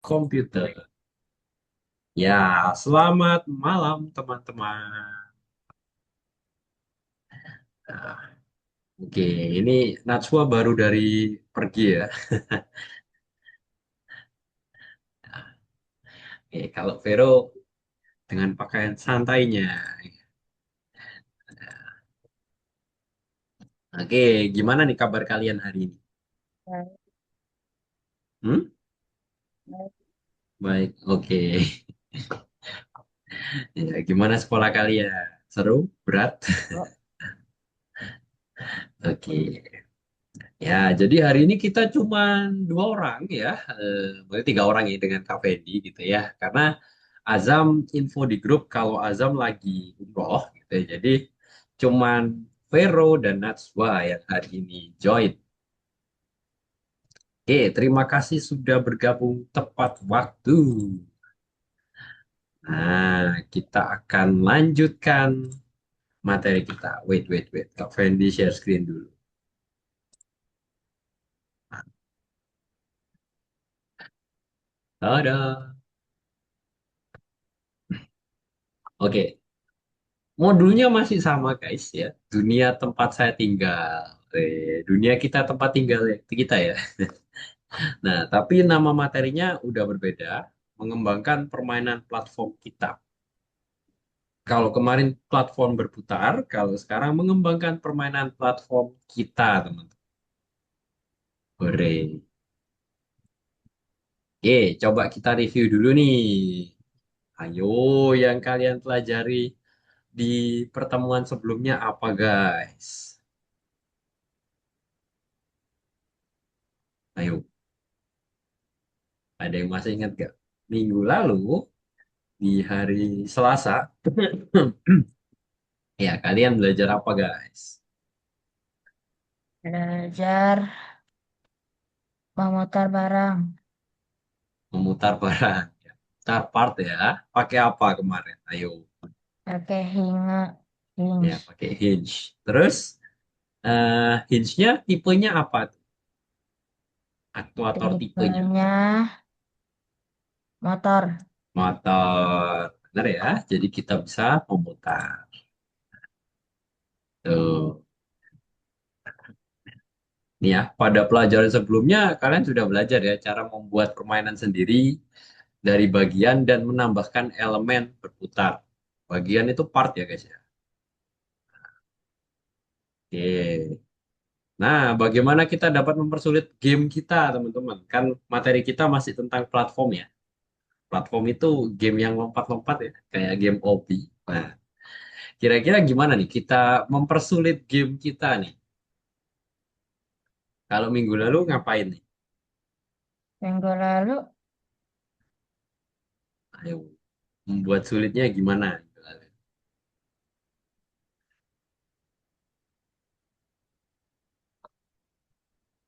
komputer. Ya, selamat malam teman-teman. Nah, oke, ini Najwa baru dari pergi ya. Oke, kalau Vero dengan pakaian santainya. Oke, gimana nih kabar kalian hari ini? Baik, Hmm? baik. Baik, oke. Ya, gimana sekolah kalian? Seru? Berat? Oh, Oke. Ya, jadi hari ini kita cuma dua orang ya, berarti tiga orang ya dengan Kak Fendi gitu ya. Karena Azam info di grup kalau Azam lagi umroh gitu ya. Jadi cuman Vero dan Najwa yang hari ini join. Oke, terima kasih sudah bergabung tepat waktu. Nah, kita akan lanjutkan materi kita. Wait, wait, wait. Kak Fendi share screen dulu. Ada. Oke, modulnya masih sama guys ya. Dunia tempat saya tinggal. Dunia kita tempat tinggal kita ya. Nah, tapi nama materinya udah berbeda. Mengembangkan permainan platform kita. Kalau kemarin platform berputar, kalau sekarang mengembangkan permainan platform kita, teman-teman. Hore. Oke, coba kita review dulu nih. Ayo, yang kalian pelajari di pertemuan sebelumnya apa, guys? Ayo, ada yang masih ingat gak? Minggu lalu, di hari Selasa, ya kalian belajar apa, guys? belajar memutar barang, Memutar barang. Ya. Mutar part ya. Pakai apa kemarin? Ayo. pakai hinge, Ya, pakai hinge. Terus, hinge-nya tipenya apa tuh? Aktuator tipenya. tipenya motor, Motor. Benar ya? Jadi kita bisa memutar. Tuh. Nih ya, pada pelajaran sebelumnya kalian sudah belajar ya cara membuat permainan sendiri dari bagian dan menambahkan elemen berputar. Bagian itu part ya guys ya. Oke. Nah, bagaimana kita dapat mempersulit game kita, teman-teman? Kan materi kita masih tentang platform ya. Platform itu game yang lompat-lompat ya, kayak game OP. Nah, kira-kira gimana nih kita mempersulit game kita nih? Kalau minggu lalu ngapain nih? minggu lalu Ayo, membuat sulitnya gimana?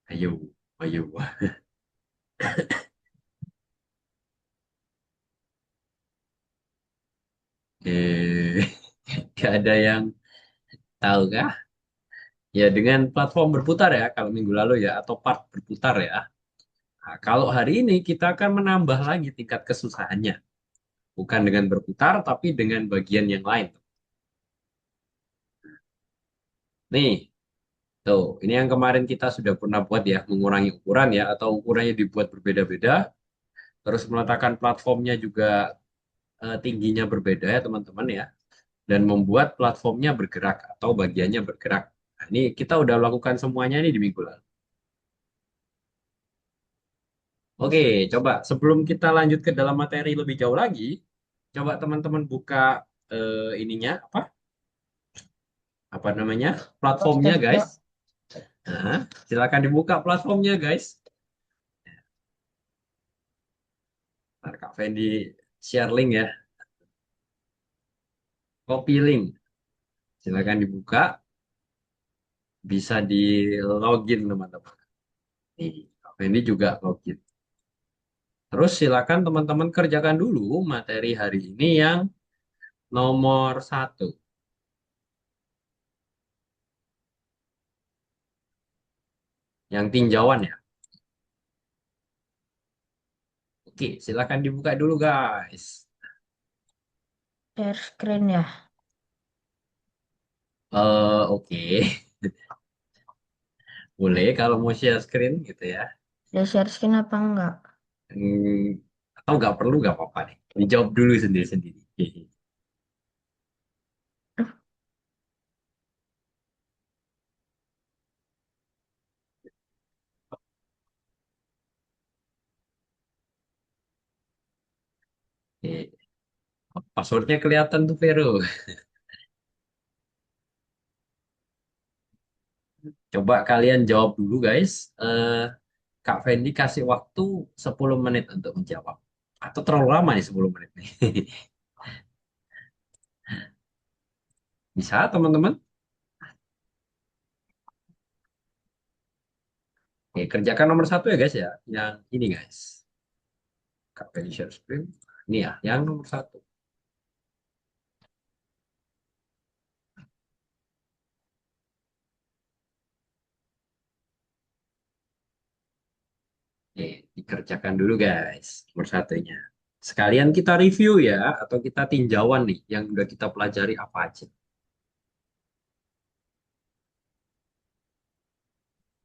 Ayo, ayo. Gak ada yang tahu kah? Ya dengan platform berputar ya, kalau minggu lalu ya, atau part berputar ya. Nah, kalau hari ini kita akan menambah lagi tingkat kesusahannya. Bukan dengan berputar, tapi dengan bagian yang lain. Nih, tuh, ini yang kemarin kita sudah pernah buat ya, mengurangi ukuran ya, atau ukurannya dibuat berbeda-beda. Terus meletakkan platformnya juga tingginya berbeda ya teman-teman ya. Dan membuat platformnya bergerak atau bagiannya bergerak. Nah, ini kita udah lakukan semuanya ini di minggu lalu. Oke, coba sebelum kita lanjut ke dalam materi lebih jauh lagi, coba teman-teman buka ininya apa namanya platformnya guys. studio, Nah, silakan dibuka platformnya guys. Ntar Kak Fendi share link ya, copy link. Silakan dibuka, bisa di login teman-teman. Nih, Kak Fendi juga login. Terus silakan teman-teman kerjakan dulu materi hari ini yang nomor satu, yang tinjauan ya. Oke, silakan dibuka dulu guys. Share screen ya. Oke, boleh kalau mau share screen gitu ya. Dia share screen apa enggak? Hmm, atau nggak perlu nggak apa-apa deh. Dijawab dulu sendiri-sendiri. Duh, Oke, passwordnya kelihatan tuh Vero. Coba kalian jawab dulu guys. Kak Fendi kasih waktu 10 menit untuk menjawab. Atau terlalu lama nih 10 menit nih. Bisa teman-teman? Oke, kerjakan nomor satu ya guys ya. Yang ini guys. Kak Fendi share screen. Ini ya, yang nomor satu. Oke, dikerjakan dulu guys. Nomor satunya. Sekalian kita review ya. Atau kita tinjauan nih. Yang udah kita pelajari apa aja.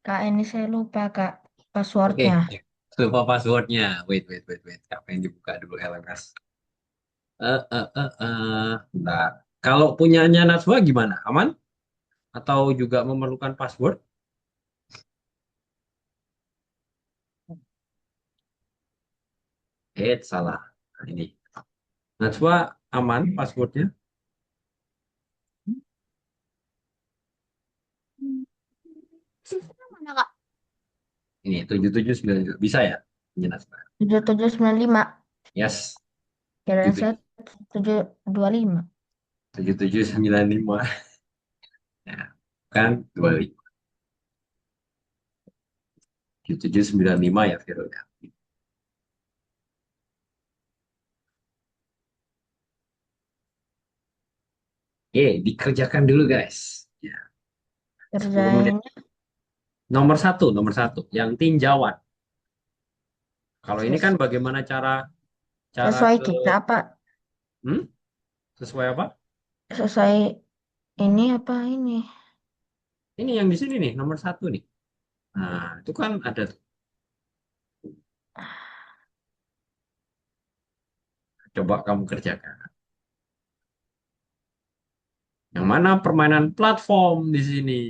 Kak, ini saya lupa, Kak, Oke, passwordnya. lupa passwordnya. Wait. Kak Fendi buka dulu LMS. Bentar. Kalau punyanya Najwa gimana? Aman? Atau juga memerlukan password? Salah. Nah, ini. Najwa aman passwordnya? Sistemnya mana, Kak? Ini 7790. Bisa ya? Ini Najwa. 7795. Yes. Kira saya 77 725. 7795. Ya, kan 25. 7795 ya Vero ya. Oke, dikerjakan dulu guys. Ya, 10 menit. Kerjainnya Nomor satu, yang tinjauan. Kalau ini kan ses- bagaimana cara cara sesuai ke kita apa? hmm? Sesuai apa? Sesuai ini apa ini? Ini yang di sini nih, nomor satu nih. Nah, itu kan ada tuh. Coba kamu kerjakan. Yang mana permainan platform di sini?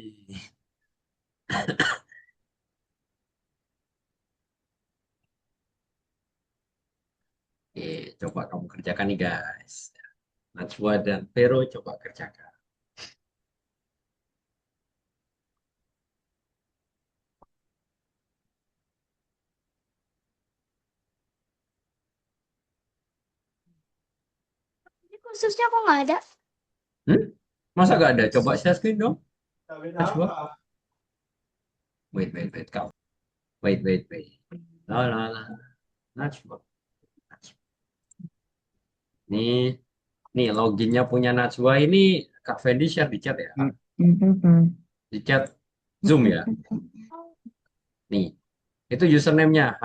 Oke, coba kamu kerjakan nih guys. Najwa dan Vero coba kerjakan. Ini khususnya kok nggak ada? Hmm? Masa gak ada? Coba share screen dong, Najwa. Wait, kau. Wait. La. Najwa. Nih, nih loginnya punya Najwa ini Kak Fendi share di chat ya. Di chat Zoom ya. Nih, itu username-nya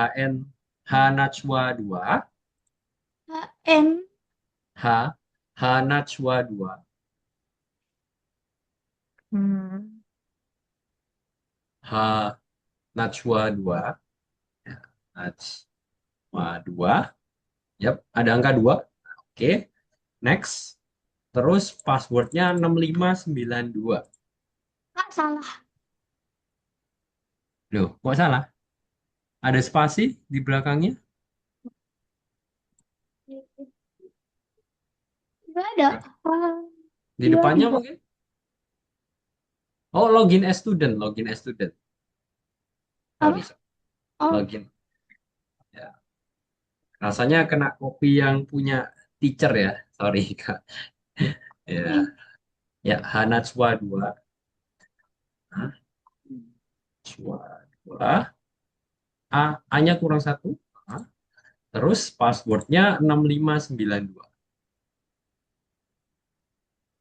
Najwa 2 HM. H Najwa 2 Hmm. H Najwa 2 ya, Najwa 2. Yap, ada angka 2. Oke, next. Terus passwordnya 6592. Kak, salah. Loh, kok salah? Ada spasi di belakangnya? Nggak ada. Di Iya, depannya enggak. mungkin? Oh, login as student, login as student. Apa? Sorry. Oh, Login. Ya. Rasanya kena copy yang punya teacher ya. Sorry, Kak. iya. Ya, ya Hanatswa 2. Hanatswa 2. A-nya kurang satu. A. Terus passwordnya 6592.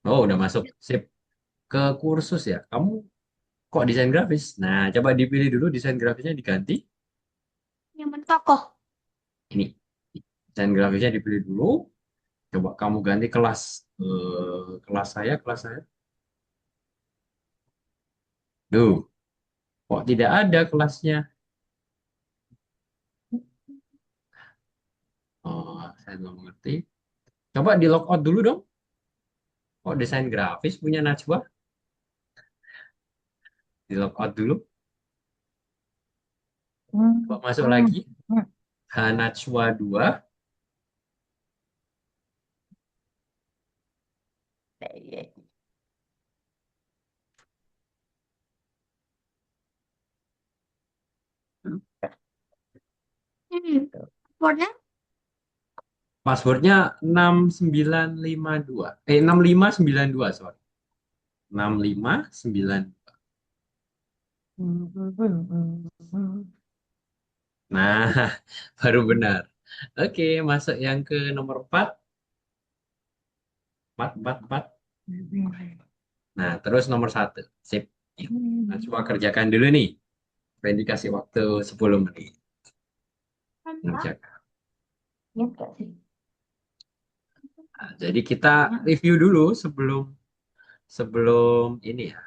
Oh, udah masuk. Sip. Ke kursus ya. Kamu kok desain grafis? Nah, coba dipilih dulu desain grafisnya diganti. Yang mentokoh. Ini. Desain grafisnya dipilih dulu. Coba kamu ganti kelas. Kelas saya. Duh, kok tidak ada kelasnya? Oh, saya belum mengerti. Coba di logout dulu dong. Kok desain grafis punya Najwa? Di logout dulu. Coba Hmm. masuk Hmm. lagi. Hmm. Najwa 2. Passwordnya Passwordnya 6952. 6592, sorry. 6592. Nah, baru benar. Oke, masuk yang ke nomor 4. 4, 4, 4. Nah, terus nomor 1. Sip. Nah, coba kerjakan dulu nih. Pengen dikasih waktu 10 menit. Kerjakan. ya enggak sih. Nah, jadi kita review dulu sebelum sebelum ini ya.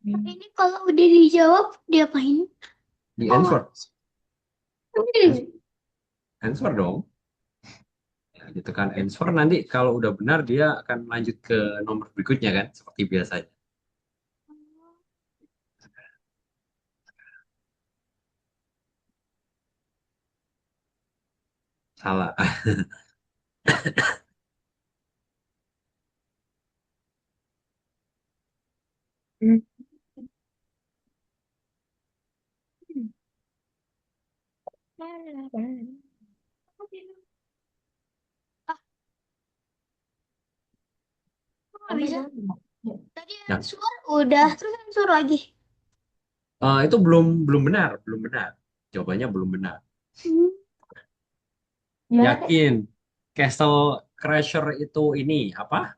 Tapi ini kalau udah dijawab, diapain? Di Oh, answer. Answer dong. Ya, ditekan answer nanti kalau udah benar dia akan lanjut ke nomor berikutnya kan seperti biasanya. Salah. ah, kok bisa? Tadi Ya, answer udah, terus answer lagi. itu belum belum benar, belum benar. Jawabannya belum benar. Hmm. Gimana deh? Yakin Castle Crasher itu ini apa?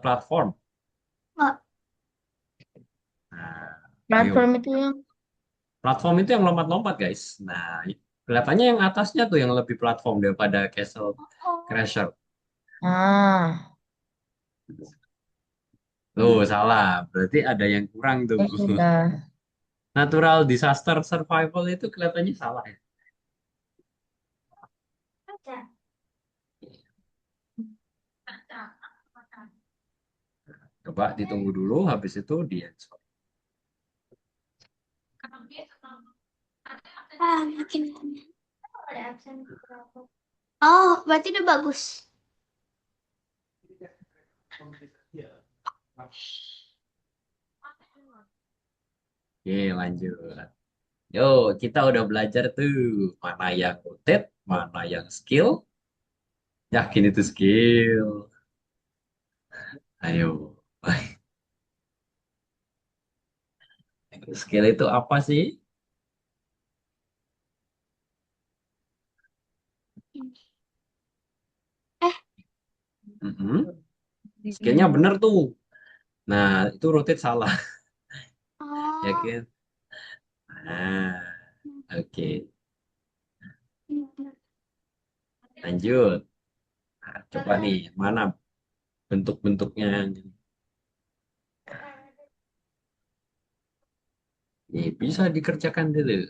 Platform. Nggak. Nah, Platform ayo. itu yang Platform itu yang lompat-lompat, guys. Nah, kelihatannya yang atasnya tuh yang lebih platform daripada Castle oh. Crasher. Ah, Tuh, salah. Berarti ada yang kurang tuh. ya sudah. Natural disaster survival itu kelihatannya salah ya. Coba ditunggu dulu, habis itu di answer. Makin. Oh, berarti udah bagus. Oke, lanjut. Yo, kita udah belajar tuh mana yang rotate, mana yang skill. Yakin itu skill. Ayo. Skill itu apa sih? Eh, Mm-mm. Skillnya bener tuh. Nah, itu rotate salah. oh, Yakin? Nah, oke. Lanjut. Nah, coba nih, mana bentuk-bentuknya yang ini. Nih, bisa dikerjakan dulu.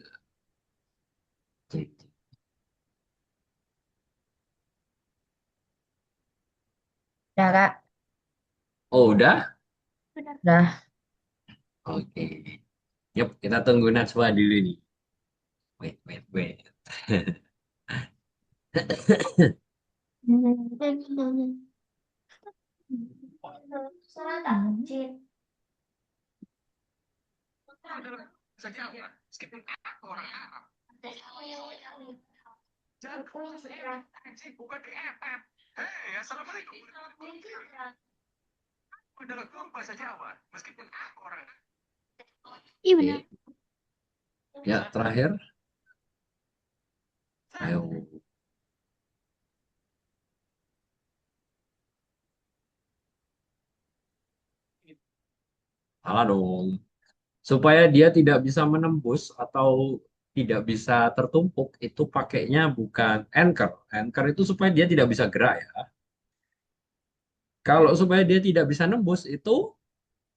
Cek, cek. udah kak, Oh, udah? udah. Oke. Yuk, kita tunggu Najwa dulu nih. Wait, wait, wait. Iya benar. Oke. Ya, terakhir. Ayo. Salah dong. Supaya dia tidak bisa menembus atau tidak bisa tertumpuk, itu pakainya bukan anchor. Anchor itu supaya dia tidak bisa gerak ya. Kalau supaya dia tidak bisa nembus, itu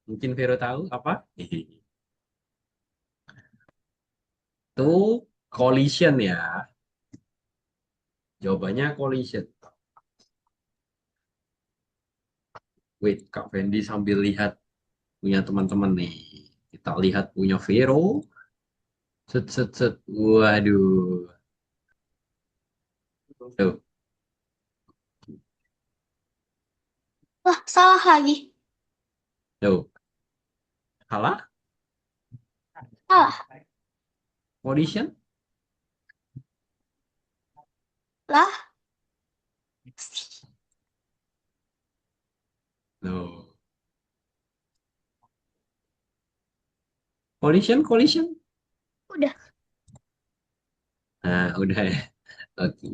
mungkin Vero tahu apa? Itu collision ya. Jawabannya collision. Wait, Kak Fendi sambil lihat punya teman-teman nih. Kita lihat punya Vero. Set, set, set. Waduh. Tuh, Wah, salah lagi. tuh. Salah? Salah. Collision? Lah. Tuh. Collision, collision. Udah. Nah, udah ya. Oke.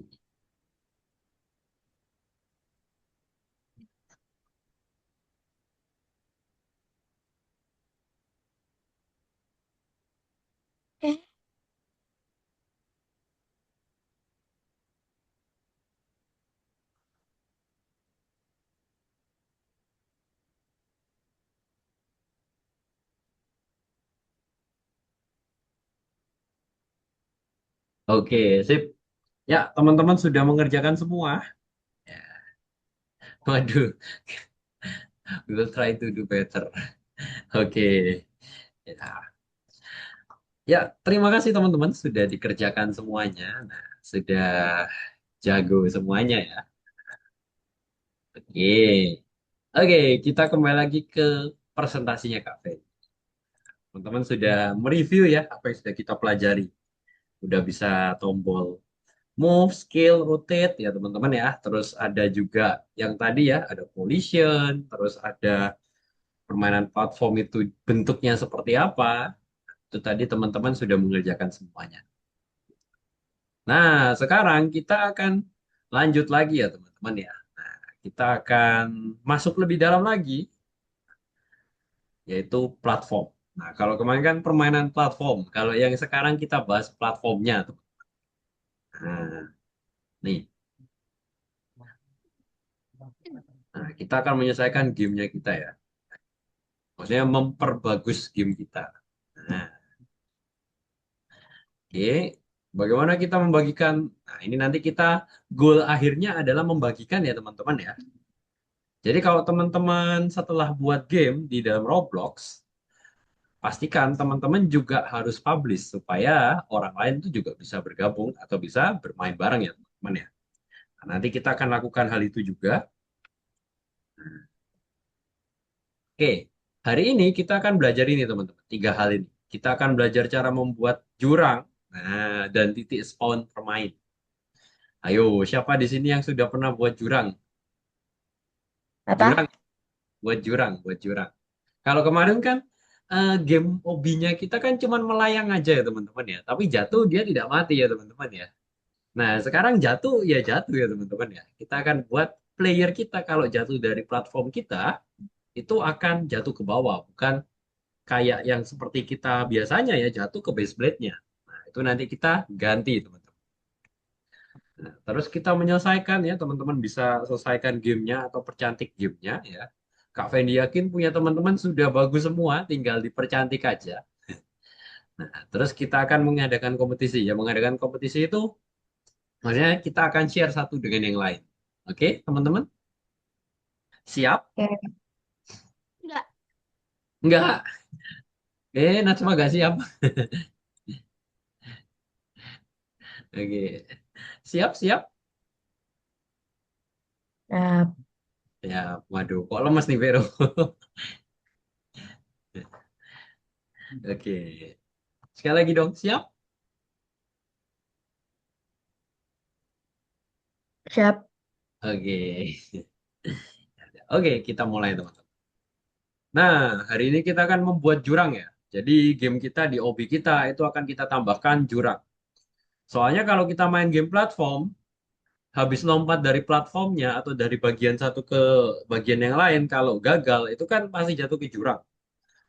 Eh, Oke, sip. Ya, teman-teman sudah mengerjakan semua. Ya, waduh, we will try to do better. Oke. Ya, ya, terima kasih teman-teman sudah dikerjakan semuanya. Nah, sudah jago semuanya ya. Oke. Oke, kita kembali lagi ke presentasinya Kak Fe. Teman-teman sudah mereview ya apa yang sudah kita pelajari. Udah bisa tombol move, scale, rotate ya teman-teman ya. Terus ada juga yang tadi ya, ada collision, terus ada permainan platform itu bentuknya seperti apa. Itu tadi teman-teman sudah mengerjakan semuanya. Nah, sekarang kita akan lanjut lagi ya teman-teman ya. Nah, kita akan masuk lebih dalam lagi, yaitu platform. Nah, kalau kemarin kan permainan platform. Kalau yang sekarang kita bahas platformnya tuh. Nah, nih. Nah, kita akan menyelesaikan gamenya kita ya. Maksudnya memperbagus game kita. Nah, oke. Bagaimana kita membagikan? Nah, ini nanti kita goal akhirnya adalah membagikan ya teman-teman ya. Jadi kalau teman-teman setelah buat game di dalam Roblox, pastikan teman-teman juga harus publish supaya orang lain itu juga bisa bergabung atau bisa bermain bareng ya teman-teman ya. Nah, nanti kita akan lakukan hal itu juga. Oke, hari ini kita akan belajar ini teman-teman, tiga hal ini. Kita akan belajar cara membuat jurang, nah, dan titik spawn permain. Ayo, siapa di sini yang sudah pernah buat jurang? Jurang, apa? buat jurang. Kalau kemarin kan game hobinya kita kan cuman melayang aja ya teman-teman ya. Tapi jatuh dia tidak mati ya teman-teman ya. Nah sekarang jatuh ya jatuh ya teman-teman ya. Kita akan buat player kita kalau jatuh dari platform kita itu akan jatuh ke bawah. Bukan kayak yang seperti kita biasanya ya jatuh ke base blade-nya. Nah itu nanti kita ganti teman-teman. Nah, terus kita menyelesaikan ya teman-teman bisa selesaikan gamenya atau percantik gamenya ya. Kak Fendi yakin punya teman-teman sudah bagus semua, tinggal dipercantik aja. Nah, terus kita akan mengadakan kompetisi. Ya, mengadakan kompetisi itu maksudnya kita akan share satu dengan yang lain. Oke, teman-teman? Siap? Oke. Enggak. Enggak. Najma gak siap. Oke. Siap, siap. Nah, Ya, waduh, kok lemes nih Vero? Oke. Sekali lagi dong, siap? Siap. Oke. Oke, kita mulai teman-teman. Nah, hari ini kita akan membuat jurang ya. Jadi game kita di OB kita itu akan kita tambahkan jurang. Soalnya kalau kita main game platform, habis lompat dari platformnya atau dari bagian satu ke bagian yang lain, kalau gagal itu kan pasti jatuh ke jurang.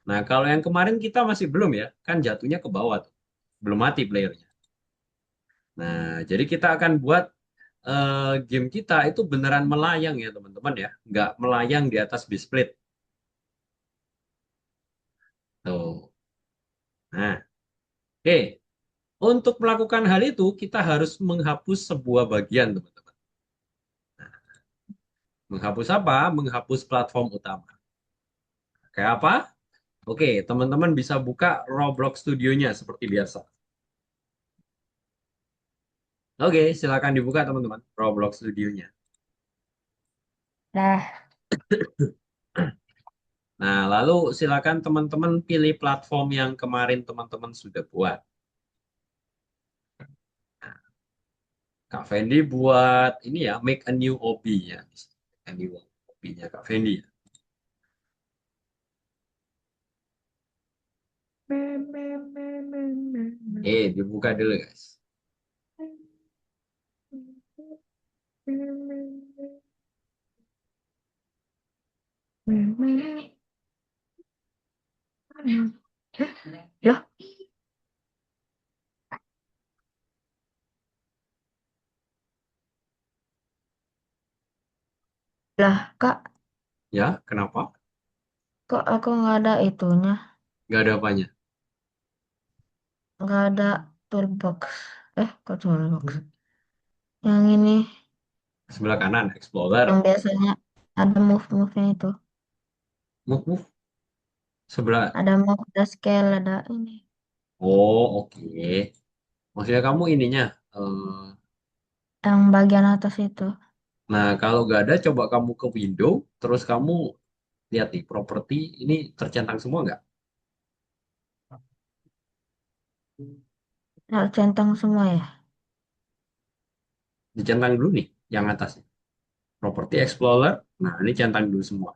Nah, kalau yang kemarin kita masih belum ya, kan jatuhnya ke bawah tuh. Belum mati playernya. Nah, jadi kita akan buat game kita itu beneran melayang ya teman-teman ya. Nggak melayang di atas bisplate. Tuh. Nah, oke. Untuk melakukan hal itu, kita harus menghapus sebuah bagian teman-teman. Menghapus apa? Menghapus platform utama. Kayak apa? Oke, teman-teman bisa buka Roblox Studionya seperti biasa. Oke, silakan dibuka teman-teman, Roblox Studionya. Nah, Nah, lalu silakan teman-teman pilih platform yang kemarin teman-teman sudah buat. Kak Fendi buat ini ya, make a new hobby ya. Make a new hobby-nya Kak Fendi. Dibuka dulu guys. ya, lah Kak, Ya, kenapa? kok aku nggak ada itunya, Nggak ada apanya. nggak ada toolbox. Kok toolbox? Yang ini, Sebelah kanan, Explorer. yang biasanya ada move-move-nya itu. Move, move. Sebelah. Ada move, ada scale, ada ini. Oh, oke. Maksudnya kamu ininya. eh, Yang bagian atas itu. nah, kalau nggak ada, coba kamu ke window, terus kamu lihat nih, properti ini tercentang semua nggak? Nah, centang semua ya. Dicentang dulu nih, yang atas. Properti Explorer. Nah, ini centang dulu semua.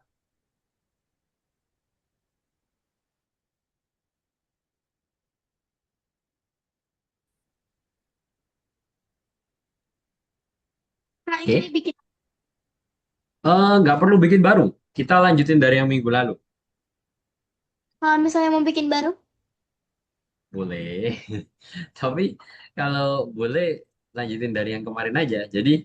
Nah, ini Oke. bikin. Nggak perlu bikin baru. Kita lanjutin dari yang minggu lalu. Kalau misalnya mau bikin baru, Boleh. Tapi kalau boleh, lanjutin dari yang kemarin aja. Jadi,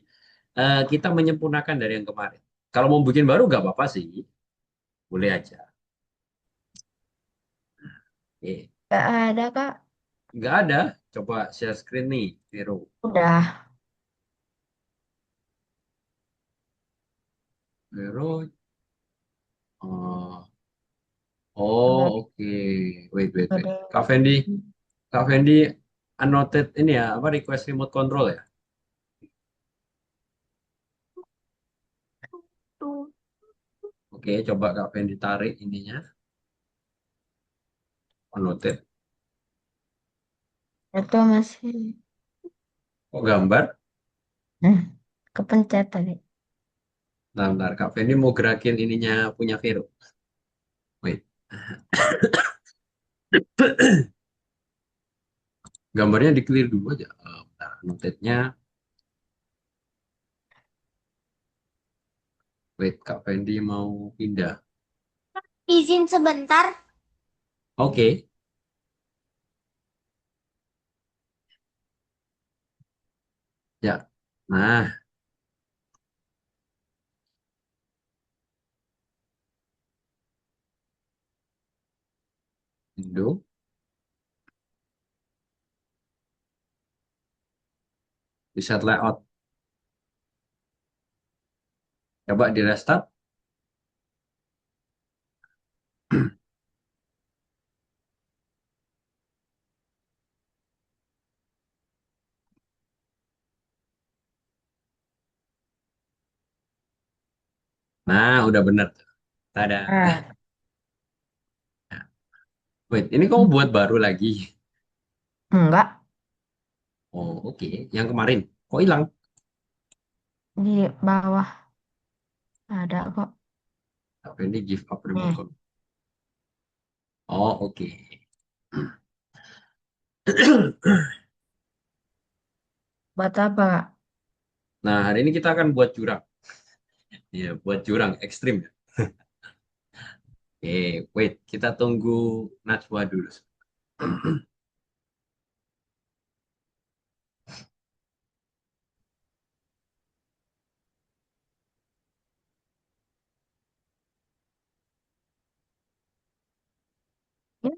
kita menyempurnakan dari yang kemarin. Kalau mau bikin baru, nggak apa-apa sih. Boleh aja. Oke. nggak ada Kak. Nggak ada. Coba share screen nih, Vero. Udah. Vero. Oh, Nggak oh ada. oke. Wait, wait, Nggak wait. ada. Kak Fendi annotate ini ya, apa request remote control ya? Tuh. Oke, coba Kak Fendi tarik ininya, annotate. Itu masih. Kok gambar? Hmm, kepencet tadi. Bentar, bentar. Kak Fendi mau gerakin ininya punya Vero. Wait. Gambarnya di clear dulu aja. Bentar, annotate-nya. Wait, Kak Fendi mau pindah. Izin sebentar. Oke, ya. Nah, Indo. Di set layout. Coba di restart. Nah, udah bener tuh. Tada. Ah, Wait, ini kamu buat baru lagi. enggak, Oh, oke. Yang kemarin. Kok hilang? di bawah ada kok. Apa ini give up remote Nih, control? Oh, oke. buat apa, Kak? Nah, hari ini kita akan buat jurang. Iya, buat jurang ekstrim ya. Oke, wait. Kita tunggu Najwa dulu. Ya.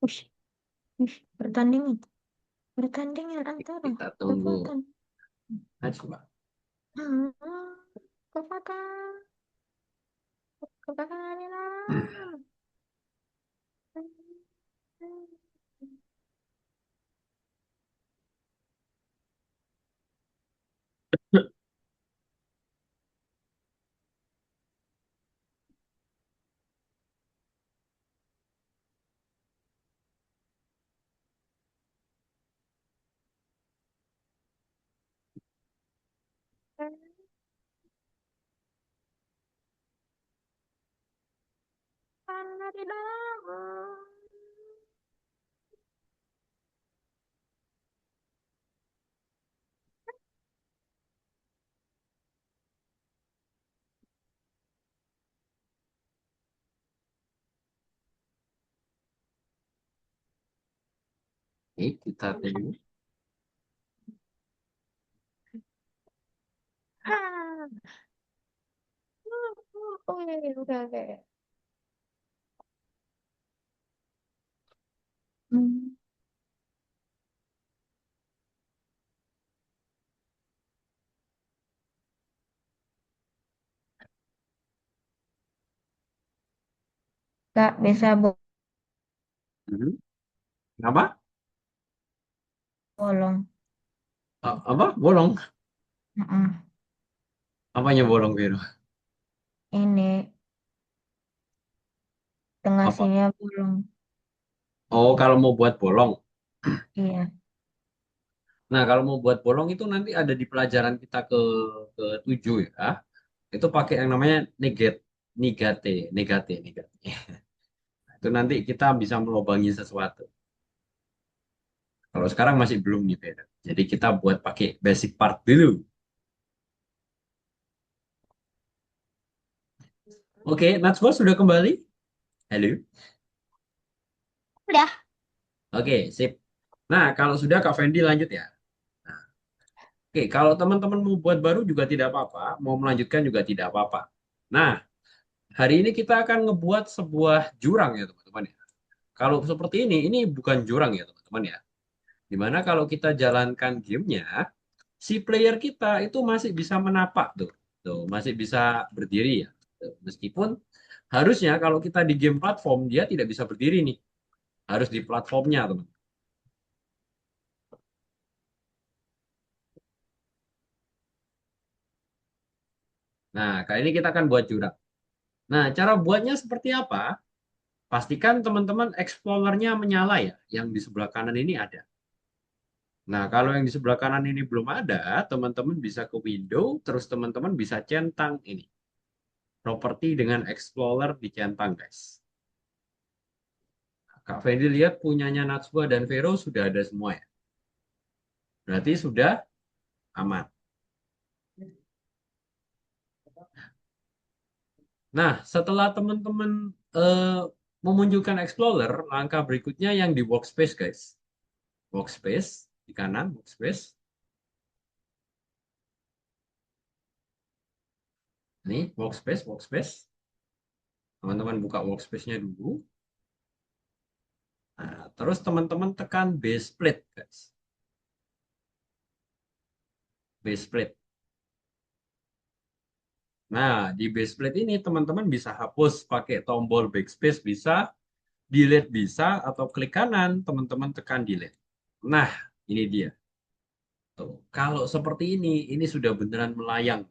Ush, ush, pertandingan, pertandingan antara Kita tunggu kekuatan. Najwa. Hmm, kekuatan, kekuatan adalah. Karena di dalam. Oke, kita tunggu. Ah, oke, oke, oke. Hmm, Kak, bisa Mhm. Apa? bolong. Apa? Bolong? Mm-mm. Apanya bolong, Vero? Ini tengah Apa? sini bolong. Oh, kalau mau buat bolong. Iya. Nah, kalau mau buat bolong itu nanti ada di pelajaran kita ke 7 ya. Itu pakai yang namanya negate, negate. Itu nanti kita bisa melobangi sesuatu. Kalau sekarang masih belum nih, Vero. Jadi kita buat pakai basic part dulu. Oke, Najwa sudah kembali? Halo. Udah. Oke, sip. Nah, kalau sudah Kak Fendi lanjut ya. Nah, oke, kalau teman-teman mau buat baru juga tidak apa-apa, mau melanjutkan juga tidak apa-apa. Nah, hari ini kita akan ngebuat sebuah jurang ya teman-teman ya. Kalau seperti ini bukan jurang ya teman-teman ya. Dimana kalau kita jalankan gamenya, si player kita itu masih bisa menapak tuh. Tuh, masih bisa berdiri ya. Tuh, meskipun harusnya kalau kita di game platform, dia tidak bisa berdiri nih. Harus di platformnya teman. Nah, kali ini kita akan buat jurang. Nah, cara buatnya seperti apa? Pastikan teman-teman explorernya menyala ya. Yang di sebelah kanan ini ada. Nah, kalau yang di sebelah kanan ini belum ada, teman-teman bisa ke window, terus teman-teman bisa centang ini. Properti dengan Explorer dicentang, guys. Kak Fendi lihat punyanya Natsua dan Vero sudah ada semua ya. Berarti sudah aman. Nah, setelah teman-teman memunculkan Explorer, langkah berikutnya yang di workspace, guys. Workspace, di kanan, workspace. Ini, workspace. Teman-teman buka workspace-nya dulu. Nah, terus teman-teman tekan base plate, guys. Backsplit. Nah, di backsplit ini teman-teman bisa hapus pakai tombol backspace bisa, delete bisa, atau klik kanan teman-teman tekan delete. Nah, ini dia. Tuh, kalau seperti ini sudah beneran melayang.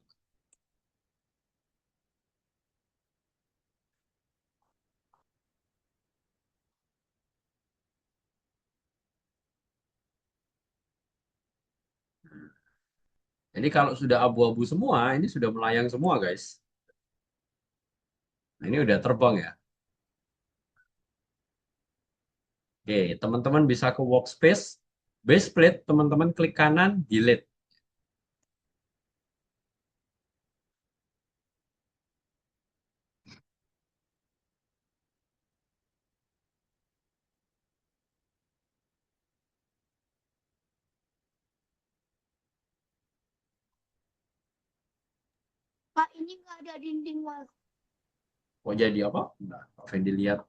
Jadi kalau sudah abu-abu semua, ini sudah melayang semua, guys. Nah, ini udah terbang ya. Oke, teman-teman bisa ke workspace, baseplate, teman-teman klik kanan, delete. Pak, ini nggak ada dinding wall. Oh, jadi apa? Nah, Pak Fendi lihat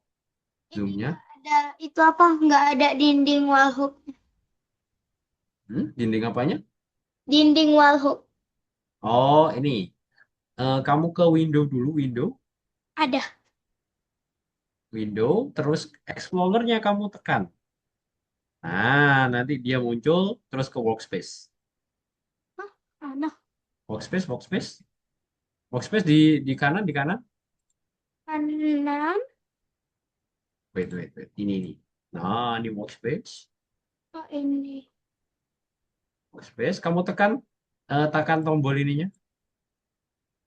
Ini zoomnya. nggak ada, itu apa? Nggak ada dinding wallhook. Dinding apanya? Dinding wallhook. Oh, ini. Kamu ke window dulu, window. Ada. Window, terus Explorer-nya kamu tekan. Nah, nanti dia muncul, terus ke workspace. Hah? Ada. Workspace, workspace. Workspace di kanan, di kanan. Kanan. Wait, wait, wait. Ini. Nah, ini workspace. Oh, ini. Workspace, kamu tekan tombol ininya.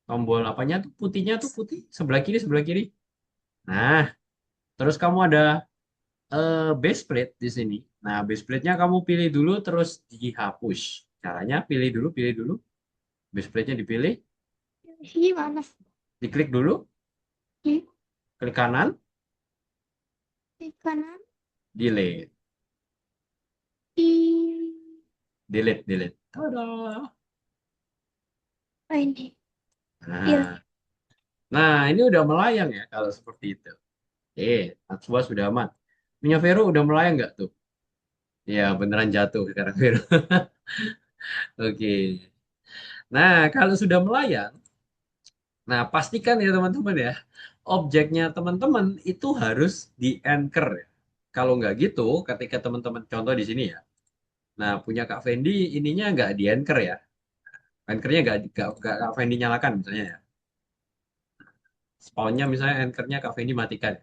Tombol apanya tuh? Putihnya tuh putih. Sebelah kiri, sebelah kiri. Nah, terus kamu ada base plate di sini. Nah, base plate-nya kamu pilih dulu, terus dihapus. Caranya pilih dulu. Base plate-nya dipilih, Gimana? diklik dulu, Di, klik kanan, di kanan. delete, Di. delete, delete. Tada. Oh, ini. Iya. Nah, nah, ini udah melayang ya kalau seperti itu. Natsuba sudah aman. Punya Vero udah melayang nggak tuh? Ya, beneran jatuh sekarang Vero. Oke. Nah, kalau sudah melayang, nah pastikan ya teman-teman ya, objeknya teman-teman itu harus di-anchor ya. Kalau nggak gitu, ketika teman-teman contoh di sini ya, nah punya Kak Fendi ininya nggak di-anchor ya, anchornya nggak Kak Fendi nyalakan misalnya ya, spawnnya misalnya anchornya Kak Fendi matikan.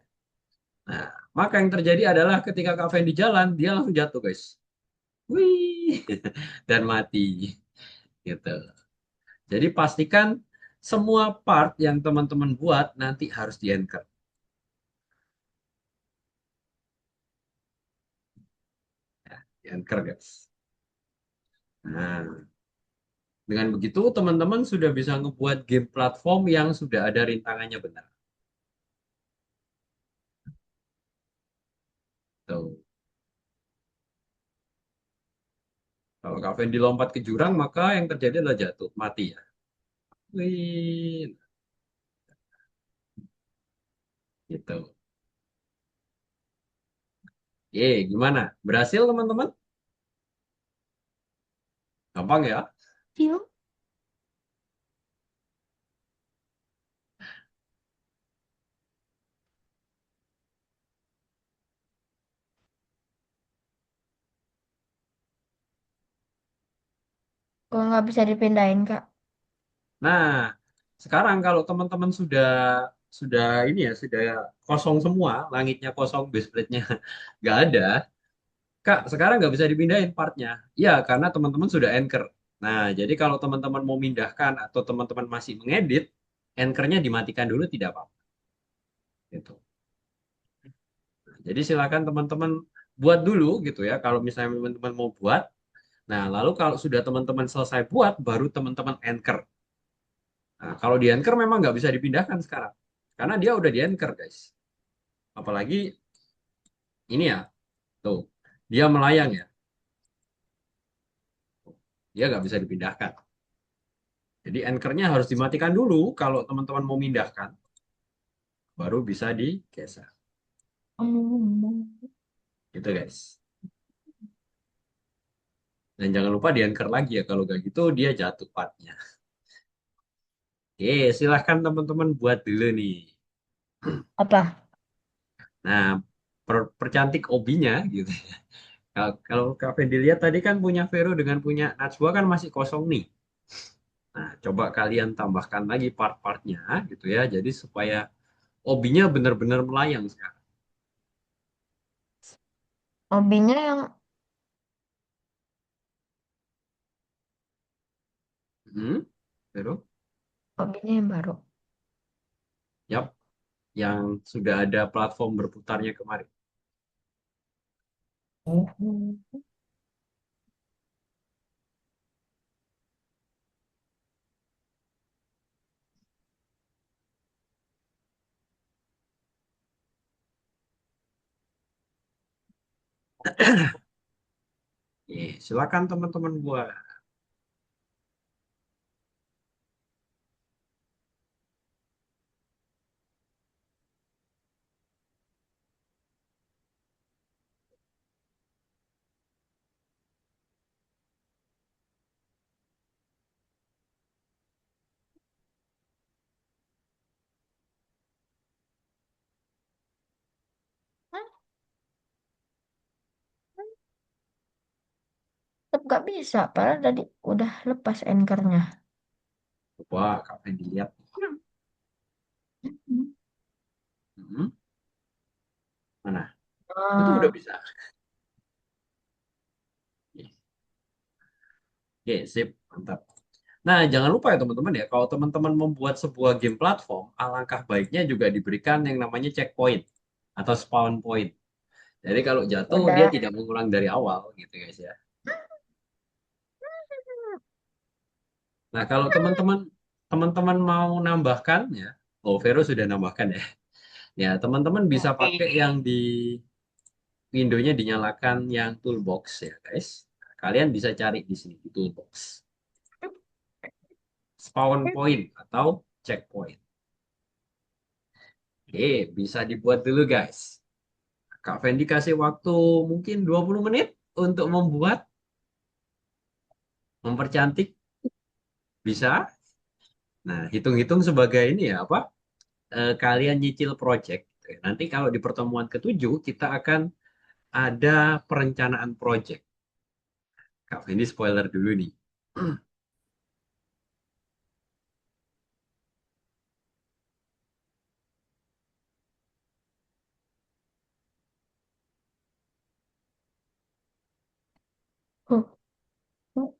Nah, maka yang terjadi adalah ketika Kak Fendi jalan, dia langsung jatuh guys, wih, dan mati gitu. Jadi pastikan semua part yang teman-teman buat nanti harus di-anchor, di-anchor guys. Nah, dengan begitu teman-teman sudah bisa ngebuat game platform yang sudah ada rintangannya benar. Tuh. Kalau Kak Fendi lompat ke jurang, maka yang terjadi adalah jatuh, mati ya. Wih, gitu. Gimana? Berhasil teman-teman? Gampang ya? Yuk. Kok nggak bisa dipindahin, Kak? Nah, sekarang kalau teman-teman sudah ini ya, sudah kosong semua, langitnya kosong, base plate-nya nggak ada, Kak, sekarang nggak bisa dipindahin partnya. Iya, karena teman-teman sudah anchor. Nah, jadi kalau teman-teman mau mindahkan atau teman-teman masih mengedit, anchor-nya dimatikan dulu tidak apa-apa. Gitu. Jadi silakan teman-teman buat dulu gitu ya. Kalau misalnya teman-teman mau buat, nah lalu kalau sudah teman-teman selesai buat, baru teman-teman anchor. Nah, kalau di anchor memang nggak bisa dipindahkan sekarang, karena dia udah di anchor guys. Apalagi ini ya, tuh dia melayang ya, dia nggak bisa dipindahkan. Jadi anchornya harus dimatikan dulu kalau teman-teman mau mindahkan, baru bisa digeser. Hmm. Gitu guys. Dan jangan lupa dianchor lagi ya, kalau nggak gitu dia jatuh partnya. Oke, silahkan teman-teman buat dulu nih. Apa? Nah, percantik obinya gitu. Kalau Kak Fendi lihat tadi kan punya Vero dengan punya Najwa kan masih kosong nih. Nah, coba kalian tambahkan lagi part-partnya gitu ya. Jadi supaya obinya benar-benar melayang sekarang. Hobinya yang Hmm, Vero? hobinya yang baru. Yap, yang sudah ada platform berputarnya kemarin. Oh. Silakan teman-teman buat. Hah? Tetap gak bisa, padahal tadi udah lepas anchornya. Coba Kak Fendi lihat. Hmm. Hmm, mana? Itu udah Ah, bisa. Oke, sip, mantap. Nah, jangan lupa ya teman-teman ya, kalau teman-teman membuat sebuah game platform, alangkah baiknya juga diberikan yang namanya checkpoint atau spawn point. Jadi kalau jatuh dia udah. tidak mengulang dari awal gitu guys ya. Nah, kalau teman-teman mau nambahkan ya, oh Vero sudah nambahkan ya. Ya, teman-teman bisa pakai yang di Windows-nya dinyalakan yang toolbox ya guys. Nah, kalian bisa cari di sini di toolbox. Spawn point atau checkpoint. Oke, bisa dibuat dulu guys. Kak Fendi kasih waktu mungkin 20 menit untuk membuat, mempercantik, bisa. Nah, hitung-hitung sebagai ini ya, apa? Kalian nyicil project. Nanti kalau di pertemuan ketujuh, kita akan ada perencanaan project. Kak Fendi spoiler dulu nih. Oh, oh.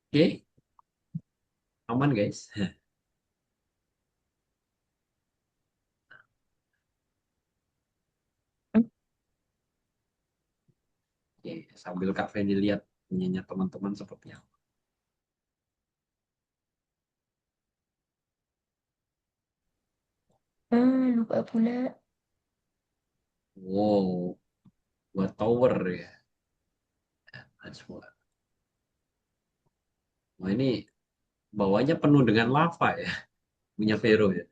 Oke, aman guys. Oke, sambil Kak Fendi lihat punyanya teman-teman seperti apa. Lupa pula. Wow, buat tower ya. That's what. Wah ini bawahnya penuh dengan lava ya, punya Vero ya.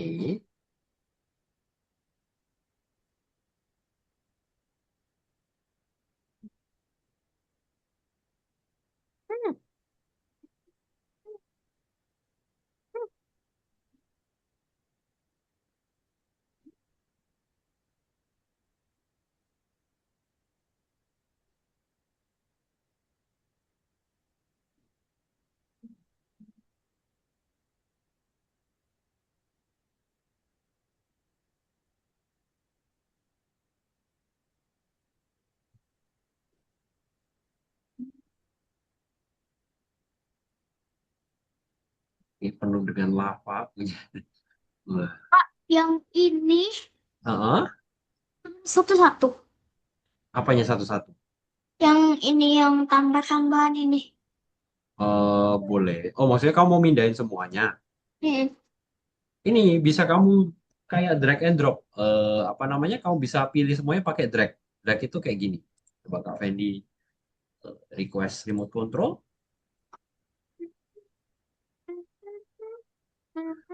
Oke. Ini penuh dengan lava punya. Wah. Pak, yang ini Heeh. satu-satu. Apanya satu-satu? Yang ini yang tambah-tambahan ini. Boleh. Oh, maksudnya kamu mau mindahin semuanya? Hmm. Ini bisa kamu kayak drag and drop. Apa namanya? Kamu bisa pilih semuanya pakai drag. Drag itu kayak gini. Coba Kak Fendi request remote control.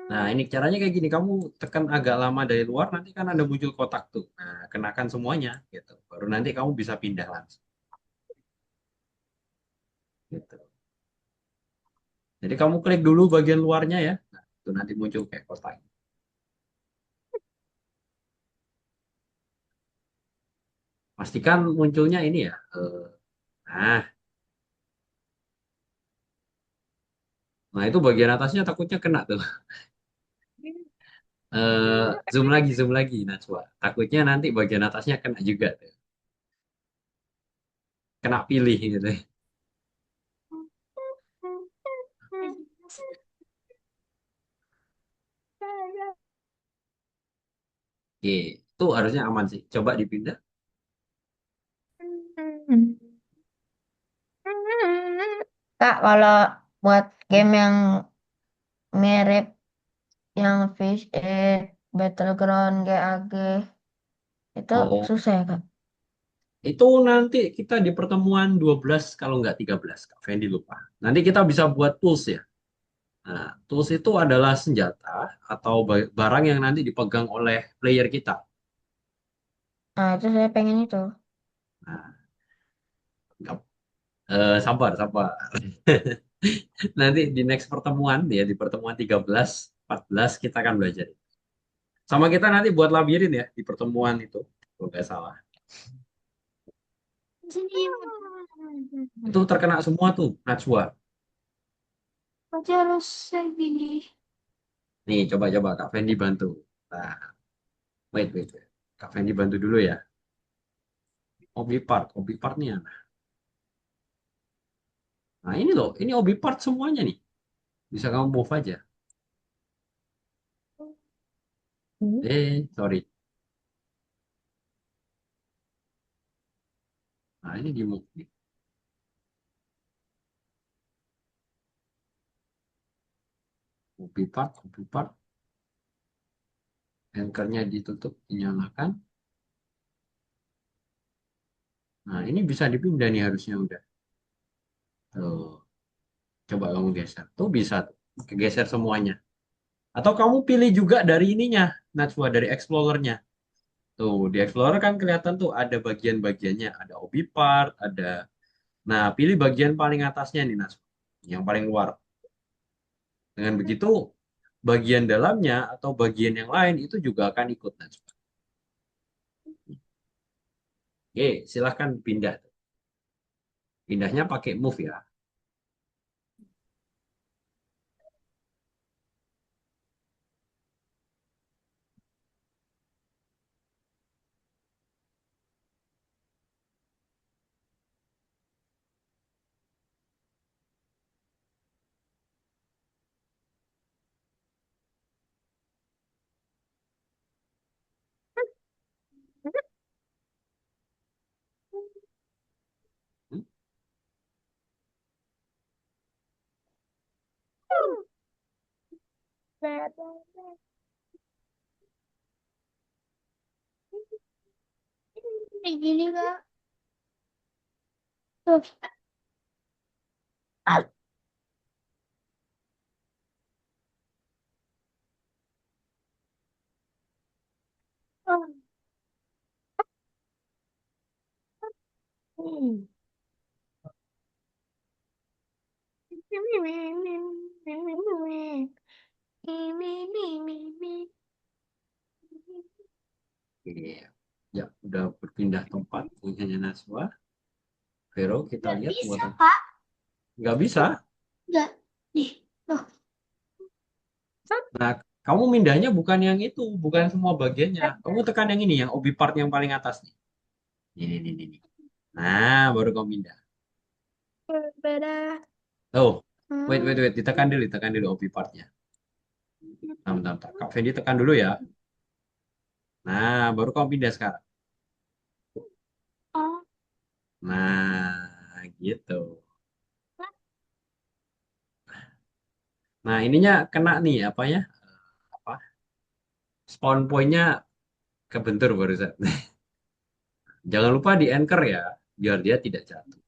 Nah, ini caranya kayak gini. Kamu tekan agak lama dari luar, nanti kan ada muncul kotak tuh. Nah, kenakan semuanya, gitu. Baru nanti kamu bisa pindah langsung, gitu. Jadi kamu klik dulu bagian luarnya ya. Nah, itu nanti muncul kayak kotak. Pastikan munculnya ini ya. Nah, nah itu bagian atasnya takutnya kena tuh. Zoom lagi, Najwa. Takutnya nanti bagian atasnya kena juga tuh. Kena pilih gitu. Oke, itu harusnya aman sih. Coba dipindah. Kak, kalau buat game yang mirip yang Fish Battleground GAG itu Oh, susah ya, Kak? itu nanti kita di pertemuan 12 kalau nggak 13, Kak Fendi lupa. Nanti kita bisa buat tools ya. Nah, tools itu adalah senjata atau barang yang nanti dipegang oleh player kita. Nah, itu saya pengen itu. Nah, nggak- sabar, sabar. Nanti di next pertemuan, ya di pertemuan 13, 14 kita akan belajar. Sama kita nanti buat labirin ya di pertemuan itu, kalau nggak salah. Itu terkena semua tuh, Najwa. Aja harus saya gini. Nih, coba-coba Kak Fendi bantu. Nah, wait. Kak Fendi bantu dulu ya. Obi part nih ya. Nah, ini loh, ini obi part semuanya nih. Bisa kamu move aja. Sorry. Nah, ini di move nih. Obi part. Anchor-nya ditutup, dinyalakan. Nah, ini bisa dipindah nih harusnya udah. Tuh, coba kamu geser. Tuh bisa tuh. Geser semuanya. Atau kamu pilih juga dari ininya, Najwa, dari Explorer-nya. Tuh, di Explorer kan kelihatan tuh ada bagian-bagiannya. Ada OB part, ada... Nah, pilih bagian paling atasnya nih, Najwa. Yang paling luar. Dengan begitu, bagian dalamnya atau bagian yang lain itu juga akan ikut, Najwa. Oke, silahkan pindah. Pindahnya pakai move ya. Hmm? Kayak gini kak. Tuh. Hmm. Oke. Ya, udah berpindah tempat punyanya Najwa. Vero, kita Nggak lihat bisa buatan. kak. Nggak bisa. Nggak. Nih. Loh. Nah, kamu mindahnya bukan yang itu, bukan semua bagiannya. Kamu tekan yang ini, yang OB part yang paling atas nih. Ini. Nah, baru kamu mindah. Berbeda. Oh, Hmm. ditekan dulu OB partnya. Bentar. Kak Fendi tekan dulu ya. Nah, baru kamu pindah sekarang. Oh. Nah, gitu. Nah, ininya kena nih, apa ya? Apa? Spawn point-nya kebentur barusan. Jangan lupa di anchor ya, biar dia tidak jatuh.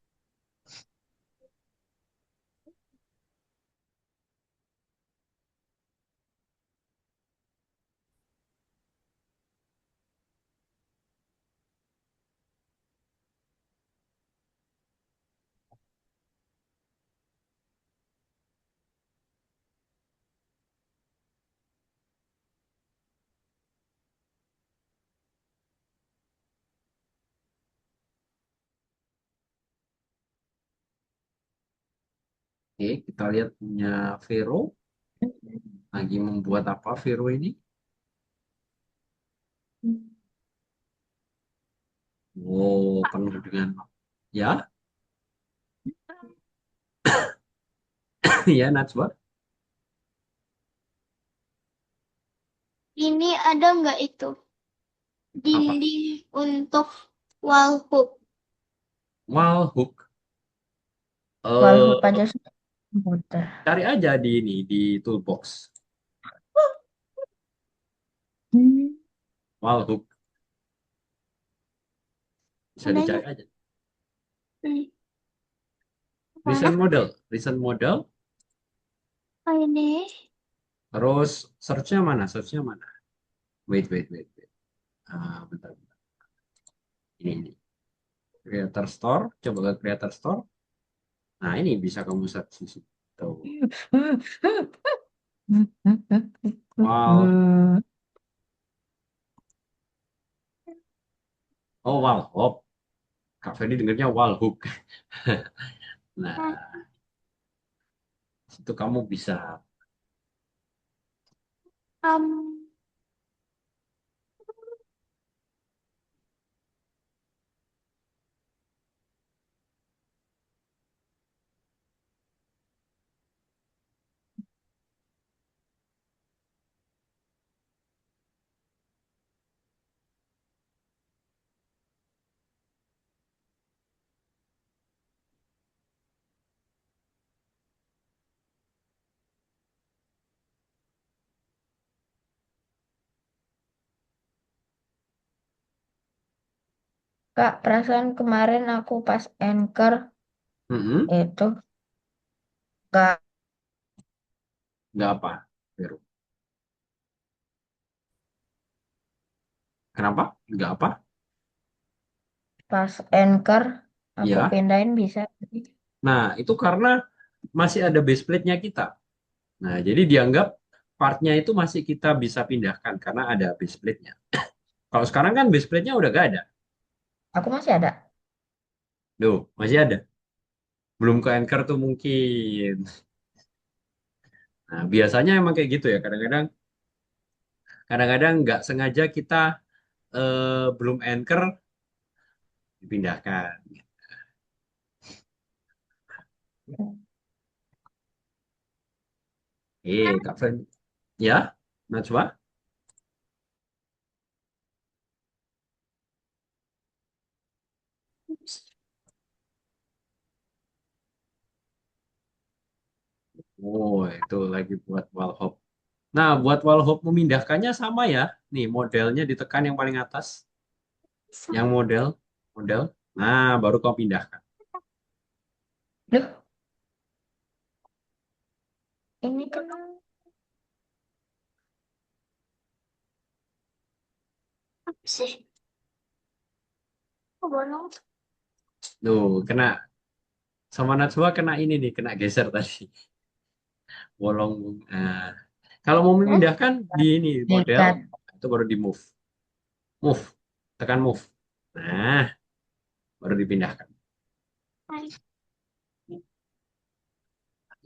Oke, kita lihat punya Vero. Lagi membuat apa Vero ini? Wow, penuh dengan ya, ya Najwa. Ini ada nggak itu? Apa? Dinding untuk wall hook. Wall hook. Wallhook Eh, aja sudah mudah. cari aja di ini di toolbox. Hmm. Wall hook bisa Adanya dicari aja. hmm. Mana? Recent model. Oh, ini. Terus searchnya mana? Searchnya mana? Wait. Bentar. Ini. Creator Store. Coba ke Creator Store. Nah, ini bisa kamu search di situ. Wall. Oh, wall hook. Kak Fendi dengernya wall hook. Nah, itu kamu bisa. Um, Kak, perasaan kemarin aku pas anchor Mm-mm. itu Nggak Nggak apa, Vero. Kenapa? Nggak apa? pas anchor aku Ya. pindahin bisa. Nah, itu karena masih ada base plate-nya kita. Nah, jadi dianggap partnya itu masih kita bisa pindahkan karena ada base plate-nya. Kalau sekarang kan base plate-nya udah gak ada. Aku masih ada. Duh, masih ada. Belum ke anchor tuh mungkin. Nah, biasanya emang kayak gitu ya. Kadang-kadang nggak sengaja kita belum anchor dipindahkan. Kak Fen. Ya, Najwa. Oh, itu lagi buat wall hop. Nah, buat wall hop memindahkannya sama ya. Nih, modelnya ditekan yang paling atas. Yang model. Nah, baru kau pindahkan. Loh, ini kan apa sih? Kok bolong? Tuh, kena sama Najwa kena ini nih, kena geser tadi. Bolong. Nah, kalau mau Hah? memindahkan di ini model, Dekat. itu baru di move. Move. Tekan move. Nah, baru dipindahkan.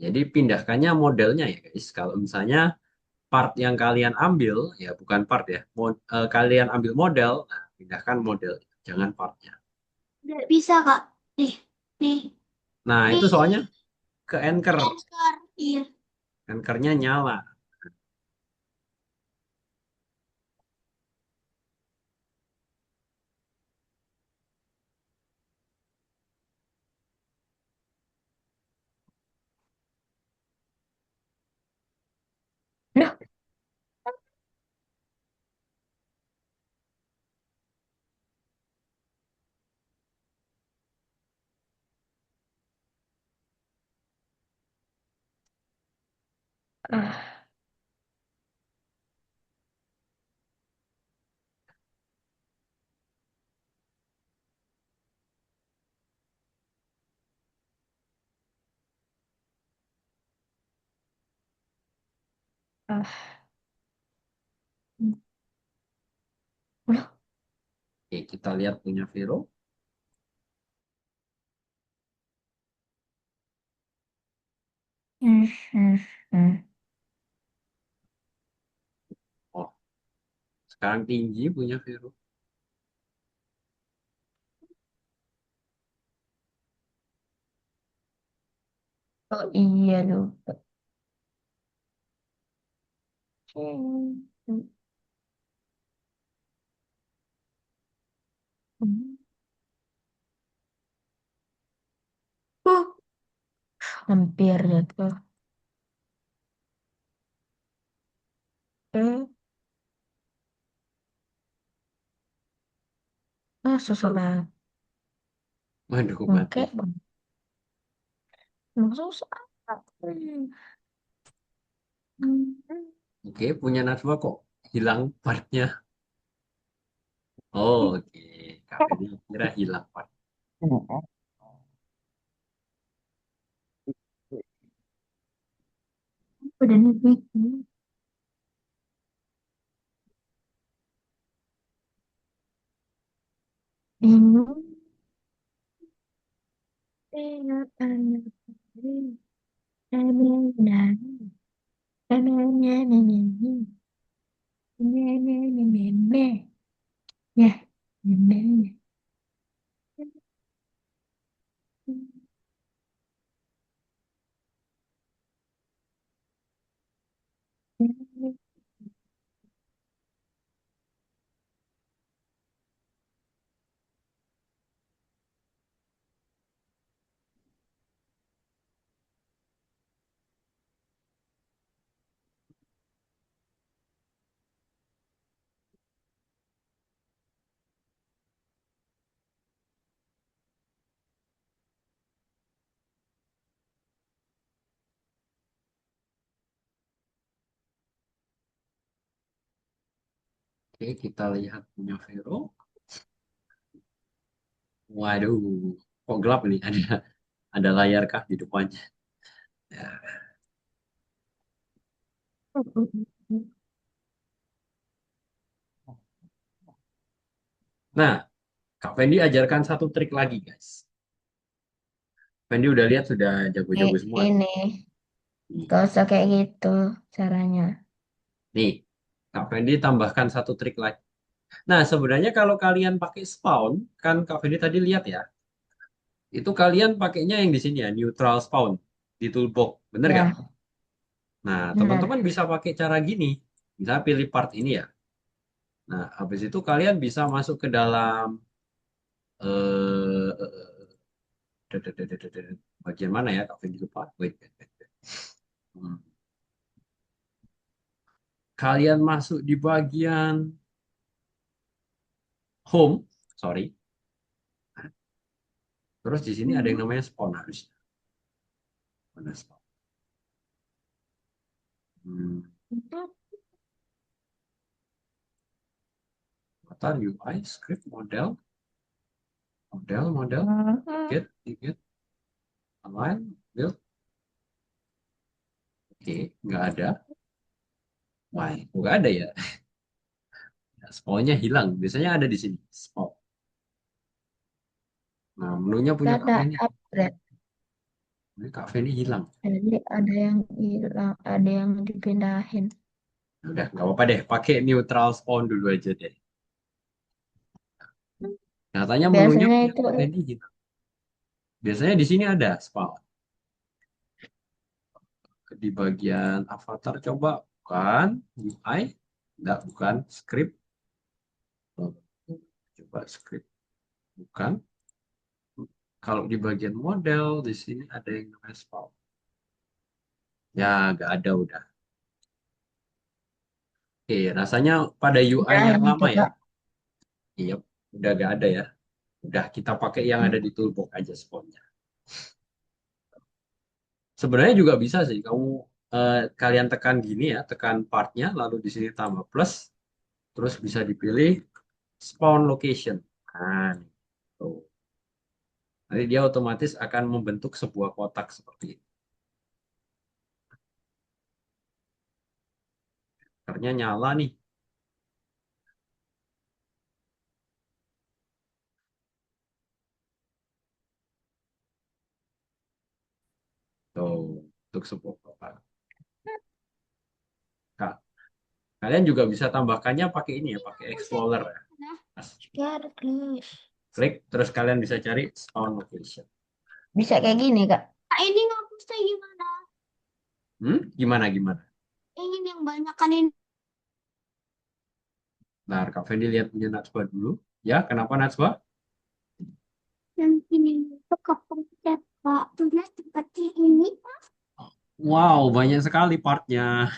Jadi pindahkannya modelnya ya guys. Kalau misalnya part yang kalian ambil, ya bukan part ya, kalian ambil model, nah pindahkan model, jangan partnya. Nggak bisa, Kak. Nih, nih, Nah itu soalnya nih. ke anchor, Anchor. Iya. anchornya nyala. Loh, ah, ah. Loh, Oke, kita lihat punya Vero. hmm, hmm, hmm. Oh, sekarang tinggi punya Vero. Oh iya lupa. Hmm, hmm, hmm. Oh, hampir jatuh. Eh, susah banget. Waduh, Oke, mati. emang susah. Hmm, hmm, hmm. Oke, punya Najwa kok hilang partnya. Oh, oke, Kak Feni kira hilang part. Udah nih. Bingung. Ya. Oke, kita lihat punya Vero. Waduh, kok gelap ini? Ada layar kah di depannya? Ya. Nah, Kak Fendi ajarkan satu trik lagi, guys. Fendi udah lihat sudah jago-jago semua. Ini Nih, gak usah kayak gitu caranya. nih, Kak Fendi tambahkan satu trik lagi. Nah, sebenarnya kalau kalian pakai spawn, kan Kak Fendi tadi lihat ya, itu kalian pakainya yang di sini ya, neutral spawn di toolbox, bener nggak? Ya, Nah, teman-teman benar. bisa pakai cara gini, bisa pilih part ini ya. Nah, habis itu kalian bisa masuk ke dalam bagian mana ya, Kak Fendi lupa. Wait, wait, wait, wait. Hmm. Kalian masuk di bagian home, sorry. Terus di sini ada yang Hmm. namanya spawn harusnya. Mana spawn? Hmm. Avatar UI, script, model, Mhm. ticket, ticket, align, build. Oke, nggak ada. Why? Nggak ada ya. Spawnnya hilang. Biasanya ada di sini. Spawn. Nah, menunya punya Kak Data Feni. upgrade. Ini Kak Feni hilang. Jadi ada yang hilang, ada yang dipindahin. Udah, nggak apa-apa deh. Pakai neutral spawn dulu aja deh. Katanya menunya Biasanya punya itu Kak Feni hilang. Biasanya di sini ada spawn. Di bagian avatar coba. Bukan. UI. Enggak, bukan. Script. Oh, coba script. Bukan. Kalau di bagian model, di sini ada yang namanya spawn. Ya, nggak ada udah. Oke, rasanya pada UI udah yang yang itu lama ya. Kak. Iya, udah nggak ada ya. Udah kita pakai yang ada di toolbox aja spawnnya. Sebenarnya juga bisa sih. Kalian tekan gini ya, tekan partnya, lalu di sini tambah plus, terus bisa dipilih spawn location. Nah, nih. Tuh. Nanti dia otomatis akan membentuk sebuah kotak seperti ini. Karena nyala nih. Tuh, untuk sebuah kotak. Kak, kalian juga bisa tambahkannya pakai ini ya, pakai Explorer ya. Mas, Scared, please. klik, terus kalian bisa cari spawn location. Bisa kayak gini Kak. Kak, ini ngapusnya gimana? Gimana gimana? Ingin yang banyak kan ini. Nah, Kak Fendi lihat punya Najwa dulu. Ya, kenapa Najwa? Yang ini itu kepencet Kak. Udah seperti ini. Wow, banyak sekali partnya.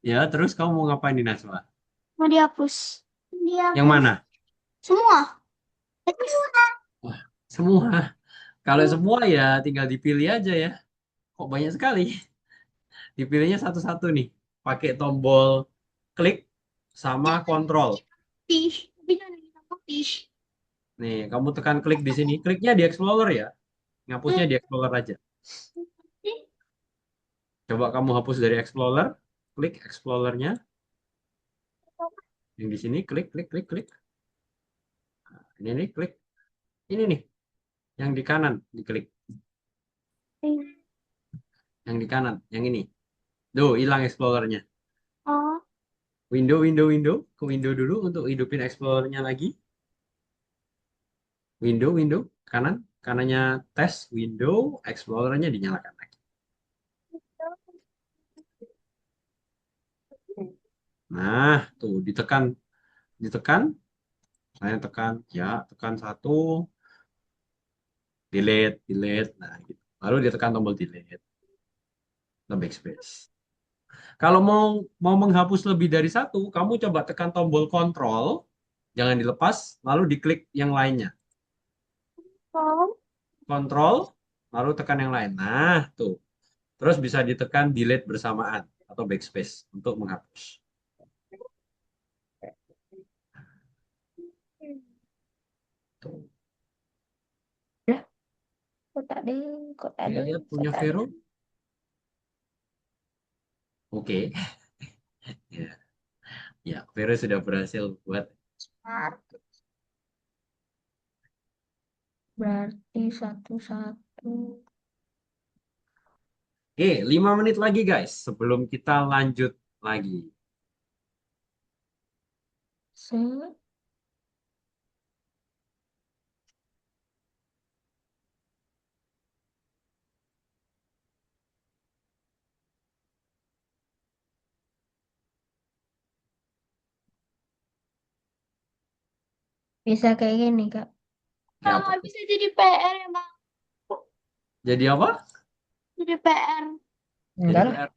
Ya, terus kamu mau ngapain di Najwa? Mau dihapus. Yang Dihapus. mana? Semua. Itu semua. Wah, semua. Kalau semua ya tinggal dipilih aja ya. Kok banyak sekali? Dipilihnya satu-satu nih. Pakai tombol klik sama Jangan kontrol. putih. Tapi jangan hitam putih. Nih, kamu tekan klik di sini. Kliknya di Explorer ya. Ngapusnya Hmm. di Explorer aja. Coba kamu hapus dari Explorer. Klik Explorernya. Yang di sini, klik, klik, klik, klik. Ini nih, klik. Ini nih, yang di kanan, diklik. Yang di kanan, yang ini. Duh, hilang Explorernya. Oh. Window. Ke window dulu untuk hidupin Explorernya lagi. Window, kanan. Kanannya tes, window, Explorernya dinyalakan lagi. Nah, tuh ditekan, ditekan. Saya tekan, ya, tekan satu, delete. Nah, gitu. Lalu ditekan tombol delete, atau backspace. Kalau mau mau menghapus lebih dari satu, kamu coba tekan tombol kontrol, jangan dilepas, lalu diklik yang lainnya. Oh. Kontrol, lalu tekan yang lain. Nah, tuh. Terus bisa ditekan delete bersamaan atau backspace untuk menghapus. Tuh. Ya, kok tak ada, Lihat kok punya tak ada. Vero. Oke. Ya, ya, Vero sudah berhasil buat. Smart. Berarti satu-satu. Oke, 5 menit lagi guys sebelum kita lanjut lagi. Se Bisa kayak gini, Kak. Kayak apa Nggak tuh? bisa jadi PR emang. Jadi apa? Jadi PR. Jadi Enggak lah. PR.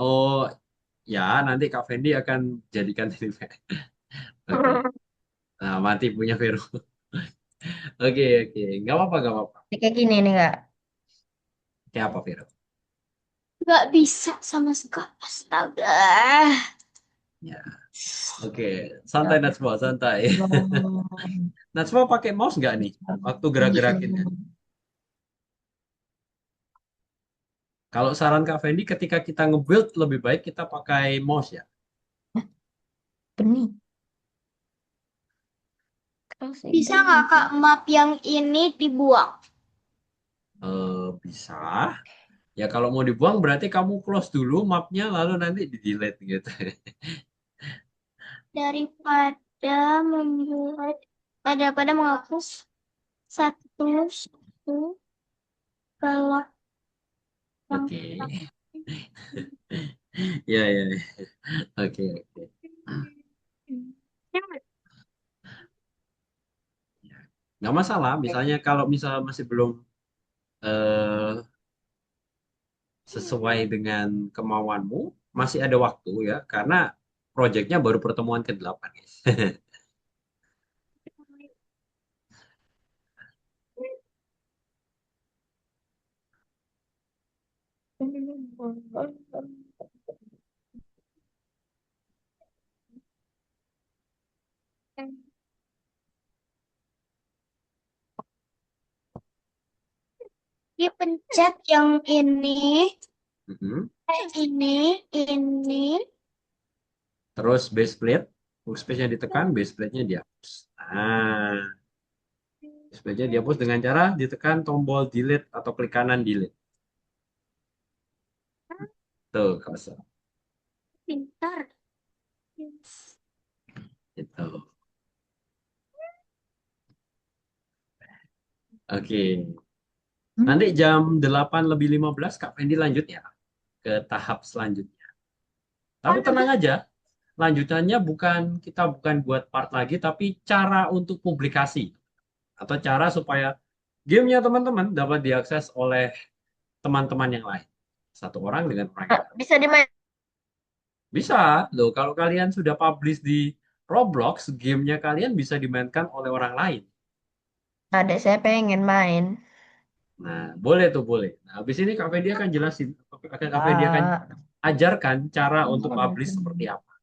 Oh, ya nanti Kak Fendi akan jadikan jadi PR. Oke. Nah, mati punya Vero. Oke, oke. Nggak apa-apa, nggak apa-apa. Kayak gini nih, Kak. Kayak apa, Vero? Nggak bisa sama sekali. Astaga. Ya, oke. Santai, Natsua, santai. Belum. Natsua pakai mouse nggak nih? Waktu Tinggi gerak-gerakinnya. dulu. Kalau saran Kak Fendi, ketika kita nge-build, lebih baik kita pakai mouse ya. Benih. Bisa nggak Kak map yang ini dibuang? Bisa. Ya kalau mau dibuang berarti kamu close dulu mapnya, lalu nanti di-delete gitu. Daripada membuat daripada menghapus satu satu kalau yang Oke. Ya, ya, ya. Oke, oke. Nggak masalah. Misalnya kalau misalnya masih belum eh, sesuai dengan kemauanmu, masih ada waktu ya, karena proyeknya baru pertemuan ke-8, guys. dipencet yang Mhm. ini Terus base plate, workspace-nya ditekan, base plate-nya dihapus. Nah, base plate-nya dihapus dengan cara ditekan tombol delete atau klik kanan delete. Tuh, kosong. pintar. Itu. Oke. Nanti jam 8:15 Kak Fendi lanjut ya ke tahap selanjutnya. Tapi tenang aja, lanjutannya bukan buat part lagi, tapi cara untuk publikasi atau cara supaya gamenya teman-teman dapat diakses oleh teman-teman yang lain. Satu orang dengan orang yang lain. Bisa dimain. Bisa, loh kalau kalian sudah publish di Roblox, gamenya kalian bisa dimainkan oleh orang lain. Ada saya pengen main. Nah, boleh tuh, boleh. Nah, habis ini Kak Fendi akan jelasin, Kak Fendi akan Ah. ajarkan cara untuk publish seperti apa.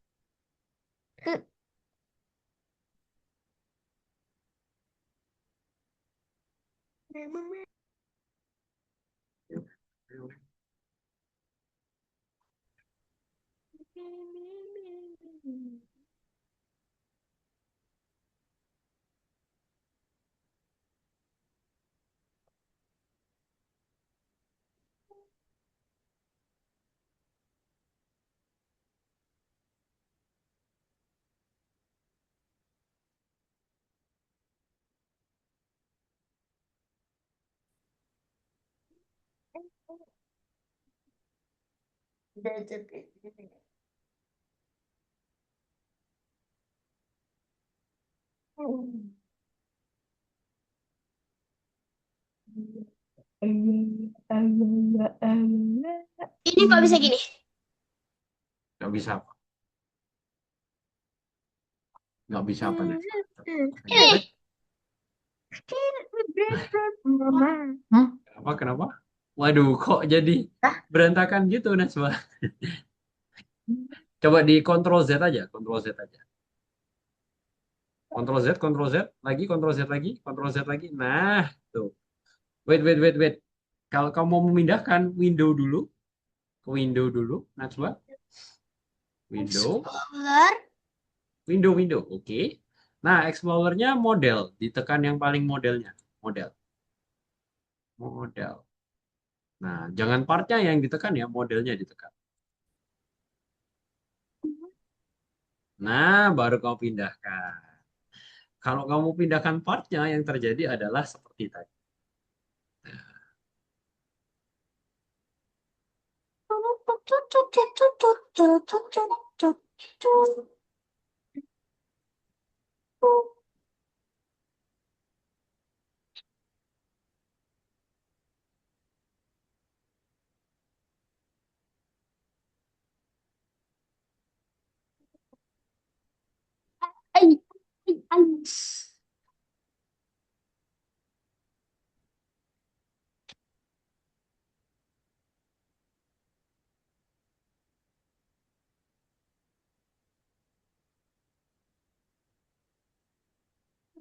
Ini kok bisa gini? Nggak bisa, Pak. Nggak bisa apa nih? Ini. Hmm? Kenapa? Kenapa? Waduh, kok jadi Hah? berantakan gitu, Naswa? Coba di Ctrl Z aja, Ctrl Z aja. Ctrl Z lagi, Ctrl Z lagi, Ctrl Z lagi. Nah, tuh. Wait, wait, wait, wait. Kalau kamu mau memindahkan window dulu, ke window dulu, Najwa. Window, Explorer. window. Oke. Nah, Explorer-nya model. Ditekan yang paling modelnya. Model. Model. Nah, jangan partnya yang ditekan ya, modelnya ditekan. Nah, baru kamu pindahkan. Kalau kamu pindahkan partnya, yang terjadi adalah seperti tadi. Ay, ay, ay.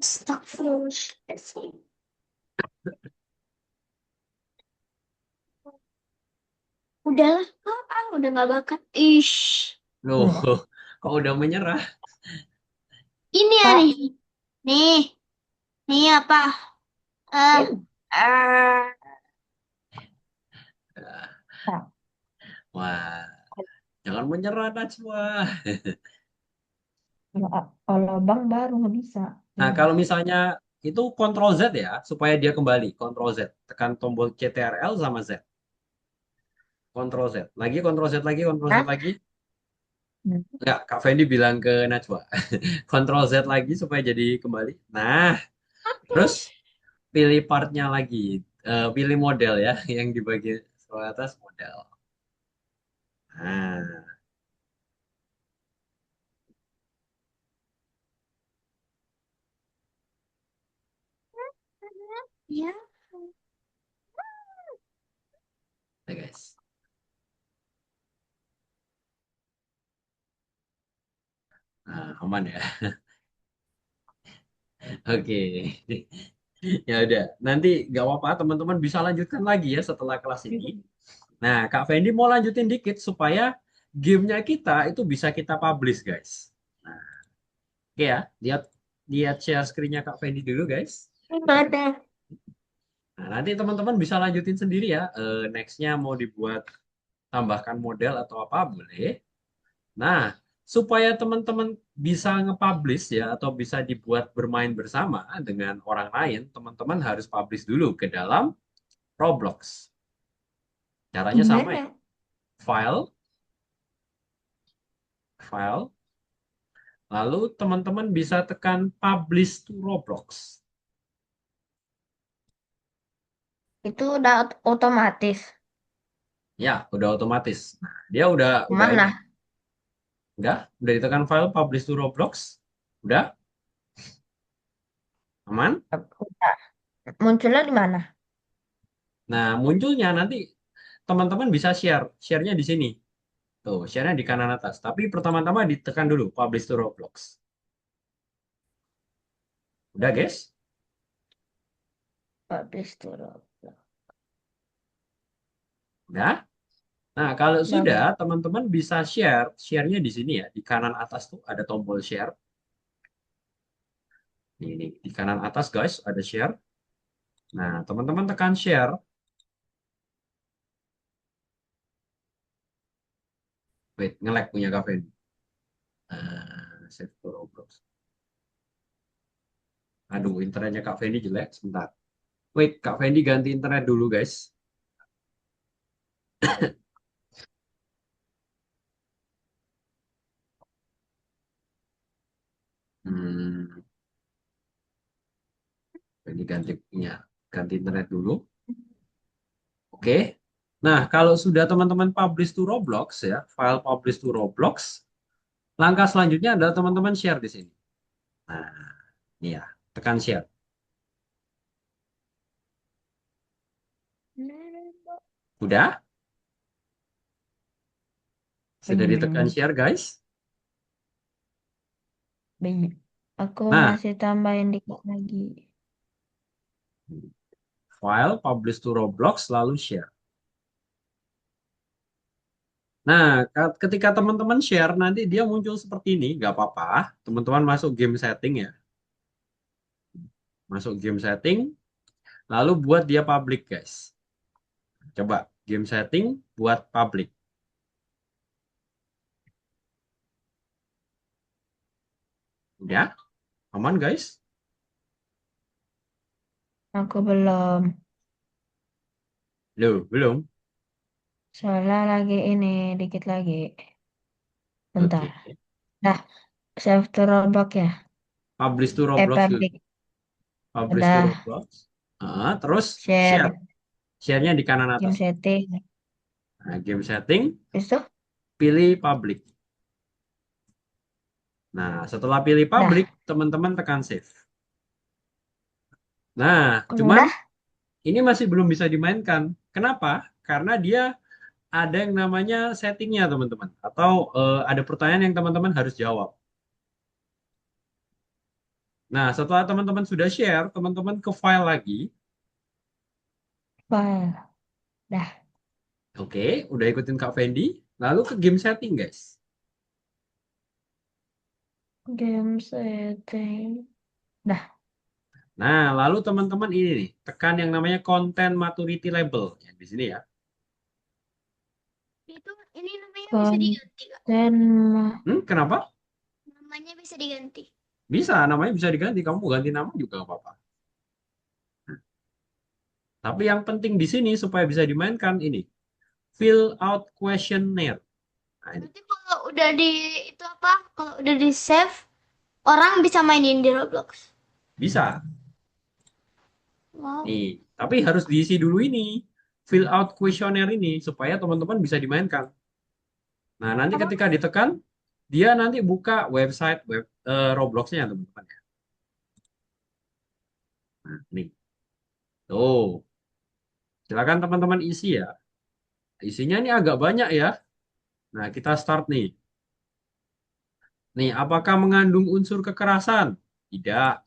Astagfirullahaladzim. Udahlah, udah nggak bakat. Ish. Loh, kok udah menyerah? Ini ya nih. Nih, nih apa? Eh, eh. Wah, jangan menyerah, Najwa. Kalau bang baru nggak bisa. Nah, kalau misalnya itu Ctrl Z ya, supaya dia kembali. Ctrl Z. Tekan tombol CTRL sama Z. Ctrl Z. Lagi, Ctrl Z lagi, Ctrl Z Hah? lagi. Hmm. Enggak, Kak Fendi bilang ke Najwa. Ctrl Z lagi supaya jadi kembali. Nah, terus pilih partnya lagi. Pilih model ya, yang di bagian sebelah atas model. Nah, Ya. ya guys. Nah, aman ya. Oke. Ya udah, nanti nggak apa-apa teman-teman bisa lanjutkan lagi ya setelah kelas ini. Nah, Kak Fendi mau lanjutin dikit supaya gamenya kita itu bisa kita publish, guys. Nah, oke ya, lihat lihat share screen-nya Kak Fendi dulu, guys. Nggak ada. Nah, nanti teman-teman bisa lanjutin sendiri ya. Next-nya mau dibuat tambahkan model atau apa, boleh. Nah, supaya teman-teman bisa nge-publish ya, atau bisa dibuat bermain bersama dengan orang lain, teman-teman harus publish dulu ke dalam Roblox. Caranya sama ya. Gimana? File, file, lalu teman-teman bisa tekan publish to Roblox. Itu udah otomatis. Ya, udah otomatis. Nah, dia udah ini. Mana? Udah ditekan file publish to Roblox. Udah, aman. Udah. Munculnya di mana? Nah, munculnya nanti teman-teman bisa share. Share-nya di sini. Tuh, share-nya di kanan atas. Tapi pertama-tama ditekan dulu publish to Roblox. Udah, guys? Publish dulu. Udah. Nah, kalau Udah, sudah, udah. teman-teman bisa share. Share-nya di sini ya. Di kanan atas tuh ada tombol share. Ini di kanan atas, guys, ada share. Nah, teman-teman tekan share. Wait, nge-lag punya Kak Fendi. Save to Roblox. Aduh, internetnya Kak Fendi jelek. Sebentar. Wait, Kak Fendi ganti internet dulu, guys. Hmm, Fendi ganti internet dulu. Oke. Nah, kalau sudah teman-teman publish to Roblox ya, file publish to Roblox, langkah selanjutnya adalah teman-teman share di sini. Nah, ini ya, tekan share. Udah? Sudah ditekan Belum. share, guys? Belum. Aku Nah, masih tambahin dikit lagi. file publish to Roblox lalu share. Nah, ketika teman-teman share nanti dia muncul seperti ini, nggak apa-apa. Teman-teman masuk game setting ya, masuk game setting, lalu buat dia public guys. Coba game setting buat public, ya, aman guys? Aku belum. Loh, belum. Soalnya lagi ini dikit lagi. Bentar. Oke, Nah, save to Roblox ya. publish to Roblox dulu. Public. Publish to Udah. Roblox. Terus share. Share. Share-nya di kanan Game atas. setting. Nah, game setting, Itu? pilih public. Nah, setelah pilih public, Dah. teman-teman tekan save. Nah, cuman Udah. ini masih belum bisa dimainkan. Kenapa? Karena dia ada yang namanya settingnya, teman-teman. Atau ada pertanyaan yang teman-teman harus jawab. Nah, setelah teman-teman sudah share, teman-teman ke file lagi. File. Dah. Oke, udah ikutin Kak Fendi. Lalu ke game setting, guys. Game setting. Dah. Nah, lalu teman-teman ini nih, tekan yang namanya content maturity label. Yang di sini ya. Itu ini namanya bisa diganti, Kak. Konten. Kenapa? Namanya bisa diganti. Bisa, namanya bisa diganti. Kamu mau ganti nama juga nggak apa-apa. Tapi yang penting di sini supaya bisa dimainkan ini. Fill out questionnaire. Nah, ini. Berarti kalau udah di itu apa? Kalau udah di save, orang bisa mainin di Roblox. Bisa. Wow. Nih, tapi harus diisi dulu ini. Fill out questionnaire ini supaya teman-teman bisa dimainkan. Nah, nanti Apa? ketika ditekan, dia nanti buka website Roblox-nya, teman-teman. Nah, nih. Tuh. Silakan teman-teman isi ya. Isinya ini agak banyak ya. Nah, kita start nih. Nih, apakah mengandung unsur kekerasan? Tidak.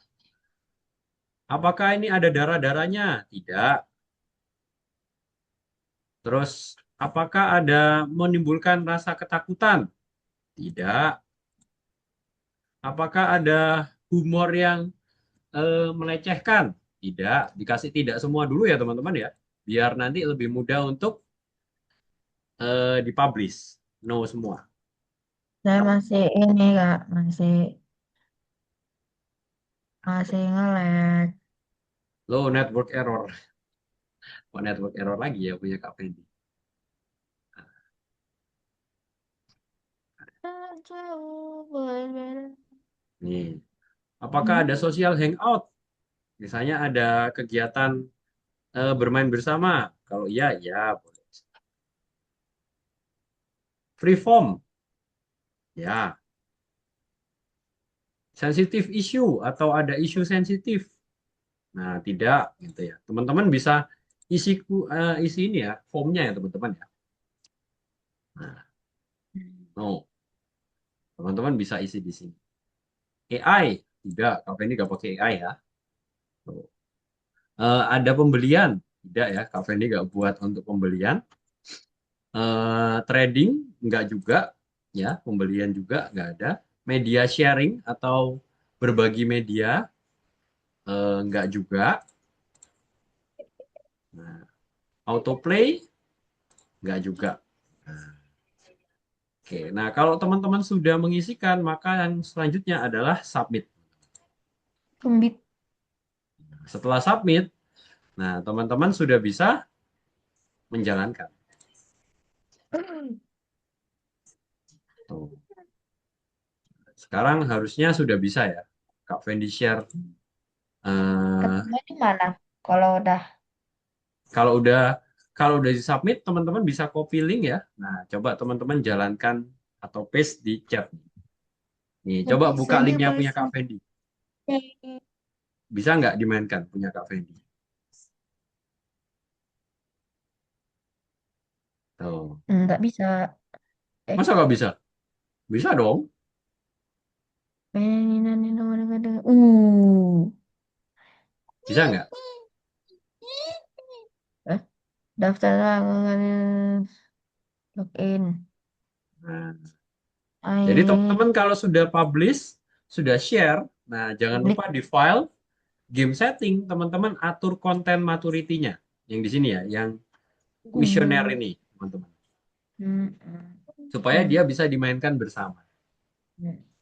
Apakah ini ada darah-darahnya? Tidak. Terus, apakah ada menimbulkan rasa ketakutan? Tidak. Apakah ada humor yang melecehkan? Tidak. Dikasih tidak semua dulu ya, teman-teman ya. Biar nanti lebih mudah untuk dipublish. No semua. Saya masih ini kak. Masih nge-lag. Low network error. Kok network error lagi ya punya Kak Fendi? Tak jauh berbeda. Nih, apakah ada Hmm. social hangout? Misalnya ada kegiatan bermain bersama. Kalau iya, ya boleh. Free form, ya. Sensitive issue atau ada isu sensitif. Nah, tidak gitu ya. Teman-teman bisa isi ini ya, formnya ya teman-teman ya. Nah, no, teman-teman bisa isi di sini. AI, tidak. Kak Fendi nggak pakai AI ya. Tuh. Ada pembelian, tidak ya. Kak Fendi nggak buat untuk pembelian. Trading, nggak juga. Ya, pembelian juga nggak ada. Media sharing atau berbagi media, nggak juga. Nah, autoplay, nggak juga. Nah, oke, nah kalau teman-teman sudah mengisikan, maka yang selanjutnya adalah submit. Kembit. Setelah submit, nah teman-teman sudah bisa menjalankan. Tuh. Sekarang harusnya sudah bisa ya. Kak Fendi share. eh, Ketemunya di mana? Kalau udah. kalau udah kalau udah disubmit, teman-teman bisa copy link ya. Nah, coba teman-teman jalankan atau paste di chat. Nih, Nggak coba bisa buka dia linknya baru punya Kak Fendi. Bisa nggak dimainkan punya Kak Fendi? Tuh. nggak bisa. Eh, Masa nggak bisa? Bisa dong. Bisa nggak? Eh, daftar login. Nah, jadi I teman-teman kalau sudah publish, sudah share, nah jangan public. lupa di file game setting, teman-teman atur konten maturity-nya. Yang di sini ya, yang kuesioner Hmm. ini, teman-teman. Hmm. Supaya Hmm. dia bisa dimainkan bersama.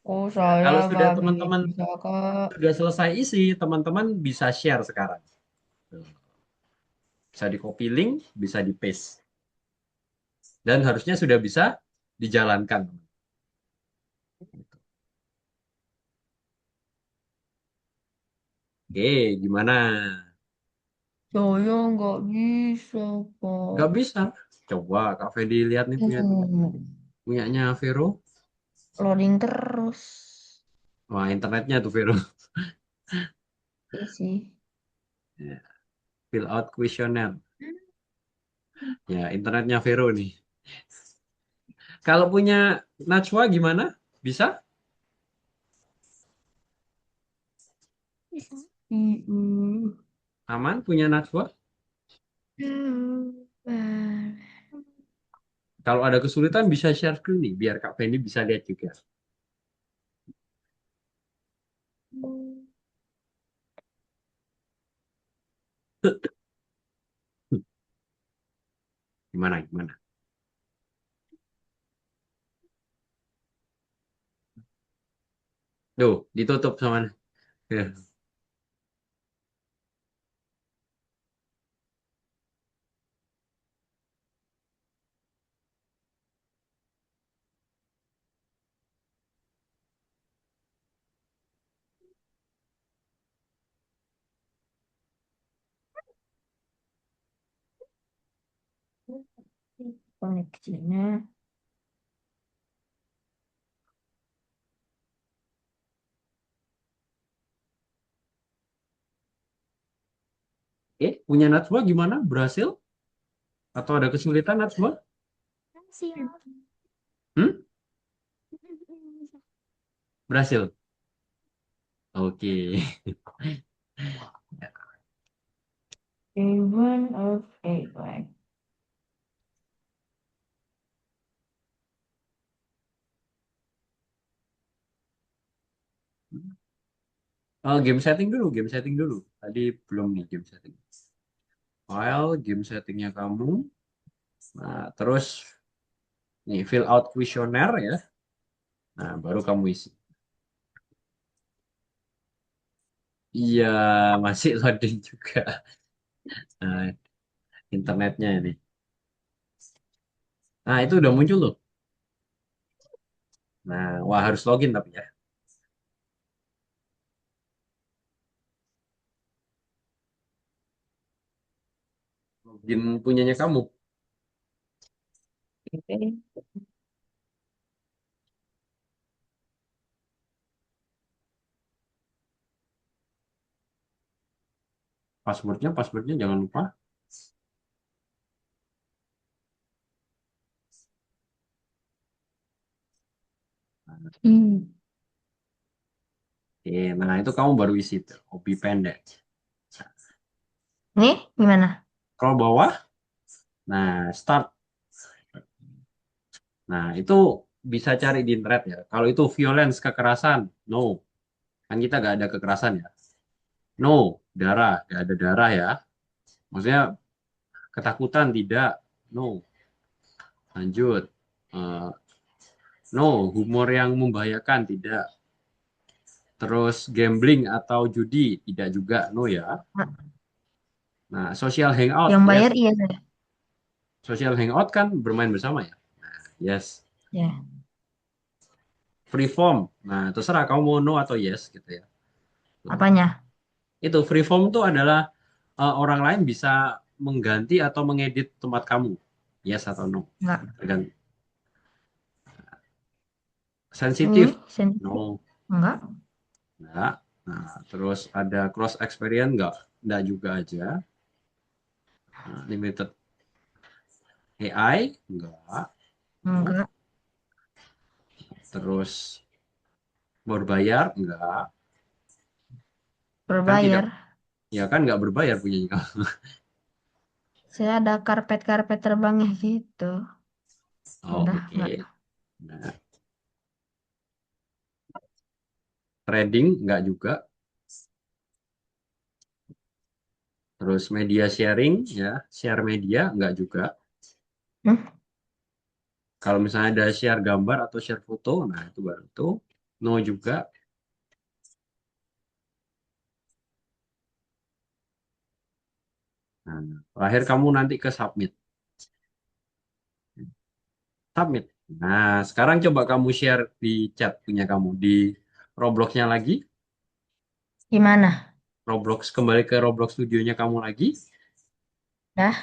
Oh, Ya, saya kalau sudah lagi teman-teman bisa Kak. sudah selesai isi, teman-teman bisa share sekarang. Tuh. Bisa di copy link, bisa di paste. Dan harusnya sudah bisa dijalankan. Oke, gimana? Saya nggak bisa Kak. Nggak bisa. Coba Kak Fedi lihat nih punyanya Vero. Loading terus. Wah, internetnya tuh Vero. Iya sih. Ya, fill out questionnaire. Ya, internetnya Vero nih. Kalau punya Najwa gimana? Bisa? Bisa. Mm-mm. Aman punya Najwa? Kalau ada kesulitan bisa share screen nih, biar Kak Fendi bisa lihat juga. Gimana, gimana? Tuh, ditutup sama. Ya. Koneksinya. Punya Najwa gimana? Berhasil? Atau ada kesulitan Najwa? Siap. Hmm? Berhasil? Oke. A1 of A1. Game setting dulu, game setting dulu. Tadi belum nih game setting. File, game settingnya kamu. Nah, terus nih fill out questionnaire ya. Nah, baru kamu isi. Iya, masih loading juga. Nah, internetnya ini. Nah, itu udah muncul loh. Nah, wah harus login tapi ya. Login punyanya kamu. Oke. Passwordnya jangan lupa. Hmm. Oke, nah itu kamu baru isi tuh, hobi pendek. Nih, gimana? Scroll bawah, nah start. Nah itu bisa cari di internet ya. Kalau itu violence, kekerasan, no. Kan kita nggak ada kekerasan ya. No, darah, nggak ada darah ya. Maksudnya ketakutan tidak, no. Lanjut. Eh, no, humor yang membahayakan tidak. Terus gambling atau judi tidak juga, no ya. Nah, social hangout, Yang yes. bayar iya saya. Social hangout kan bermain bersama ya. Yes. Ya. Free form. Nah, terserah kamu mau no atau yes gitu ya. Apanya? Itu free form itu adalah orang lain bisa mengganti atau mengedit tempat kamu. Yes atau no. Enggak. Tergantung. Ini Sensitif. sensitif. No. Enggak. Enggak. Nah, terus ada cross experience enggak? Enggak juga aja. Nah, limited AI enggak. No. Enggak. Terus Berbayar? Enggak. Kan tidak, Berbayar. ya kan nggak berbayar punyanya kamu. Saya ada karpet-karpet terbangnya gitu. Oh, Udah oke. nggak. Nah, trading nggak juga. Terus media sharing, ya, share media nggak juga. Hmm? Kalau misalnya ada share gambar atau share foto, nah itu baru tuh. No juga. Nah, terakhir kamu nanti ke submit. Submit. Nah, sekarang coba kamu share di chat punya kamu di Roblox-nya lagi. Gimana? Roblox kembali ke Roblox studionya kamu lagi. Dah?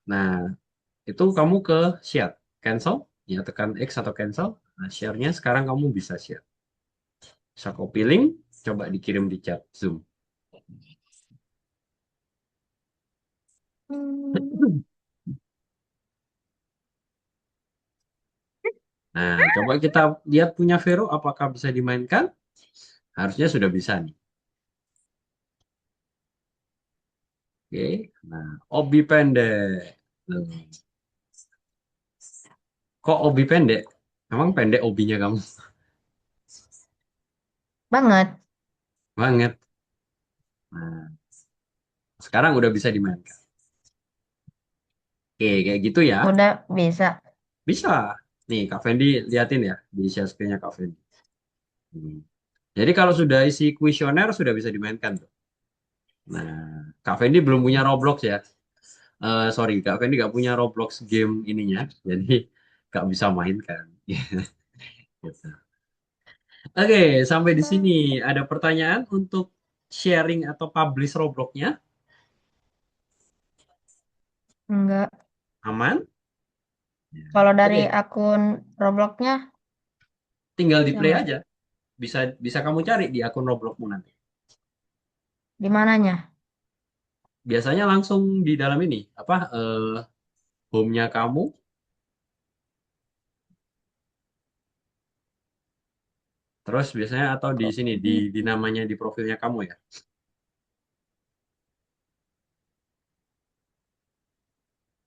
Nah, itu kamu ke share. Cancel. Ya, tekan X atau cancel. Nah, share-nya sekarang kamu bisa share. Bisa copy link, coba dikirim di chat Zoom. Hmm. Nah, coba kita lihat punya Vero apakah bisa dimainkan. Harusnya sudah bisa nih. Oke. Nah, obi pendek. Loh, kok obi pendek? Emang pendek obinya kamu? Banget. Banget. Nah, sekarang udah bisa dimainkan. Oke, kayak gitu ya. Udah bisa. Bisa. Nih, Kak Fendi liatin ya di share screen-nya Kak Fendi. Hmm. Jadi kalau sudah isi kuesioner sudah bisa dimainkan tuh. Nah, Kak Fendi belum punya Roblox ya. Sorry, Kak Fendi nggak punya Roblox game ininya, jadi nggak bisa main kan. Gitu. Oke, sampai di sini ada pertanyaan untuk sharing atau publish Roblox-nya. Enggak. Aman? Ya. Kalau dari Oke, akun Robloxnya tinggal di bisa play nggak? aja. Bisa bisa kamu cari di akun Robloxmu nanti. Di mananya? Biasanya langsung di dalam ini, apa home-nya kamu, terus biasanya atau di Kok sini di gitu? namanya di profilnya kamu ya.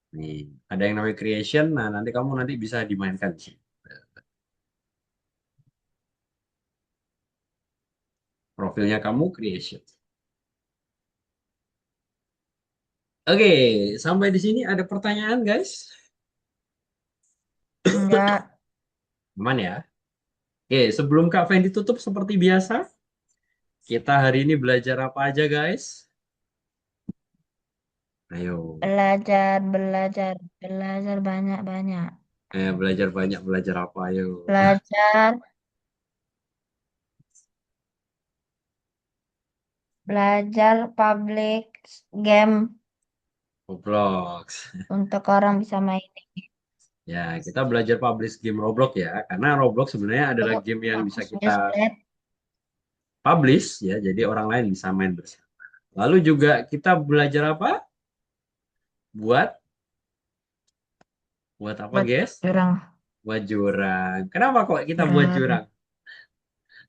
Nih, ada yang namanya creation. Nah, nanti kamu nanti bisa dimainkan di sini. Profilnya kamu creation. Oke, sampai di sini ada pertanyaan, guys. Enggak. Aman ya? Oke, sebelum Kak Fendi tutup seperti biasa, kita hari ini belajar apa aja, guys? Ayo, Belajar, belajar, belajar banyak-banyak. belajar banyak, belajar apa? Ayo, Belajar, belajar public game Roblox. untuk orang bisa main. Ya, kita belajar publish game Roblox ya, karena Roblox sebenarnya adalah Yuk, game yang aku bisa kita sudah split. publish ya, jadi orang lain bisa main bersama. Lalu juga kita belajar apa? Buat buat apa, Buat guys? jurang, Buat jurang. Kenapa kok kita buat jurang. jurang?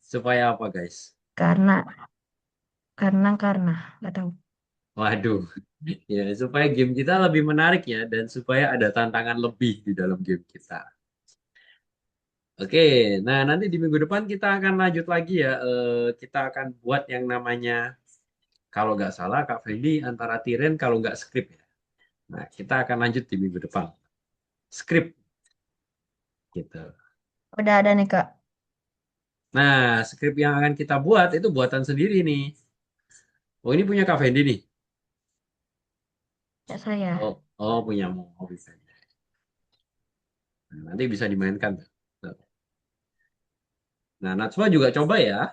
Supaya apa, guys? Karena, karena, nggak tahu. Waduh, ya supaya game kita lebih menarik ya, dan supaya ada tantangan lebih di dalam game kita. Oke, nah nanti di minggu depan kita akan lanjut lagi ya. Kita akan buat yang namanya, kalau nggak salah Kak Fendi antara Tiren kalau nggak skrip ya. Nah, kita akan lanjut di minggu depan. Skrip gitu. Udah ada nih, Kak. Nah, skrip yang akan kita buat itu buatan sendiri nih. Oh, ini punya Kak Fendi nih. Ya saya. Oh, oh punyamu. Oh, bisa. Nah, nanti bisa dimainkan tuh. Nah, Natswa juga coba ya.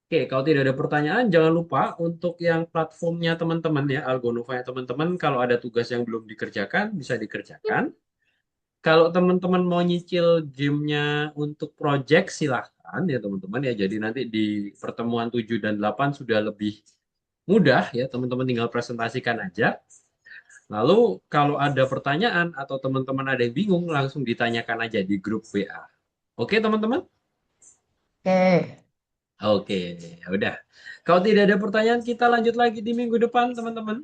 Oke, kalau tidak ada pertanyaan, jangan lupa untuk yang platformnya teman-teman ya, Algonova teman-teman, kalau ada tugas yang belum dikerjakan, bisa dikerjakan. Kalau teman-teman mau nyicil gamenya untuk project, silahkan ya teman-teman ya. Jadi nanti di pertemuan 7 dan 8 sudah lebih mudah ya, teman-teman tinggal presentasikan aja. Lalu kalau ada pertanyaan atau teman-teman ada yang bingung, langsung ditanyakan aja di grup WA. Oke teman-teman? Oke. Oke, udah. Kalau tidak ada pertanyaan, kita lanjut lagi di minggu depan, teman-teman.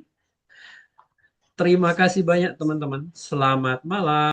Terima kasih banyak, teman-teman. Selamat malam.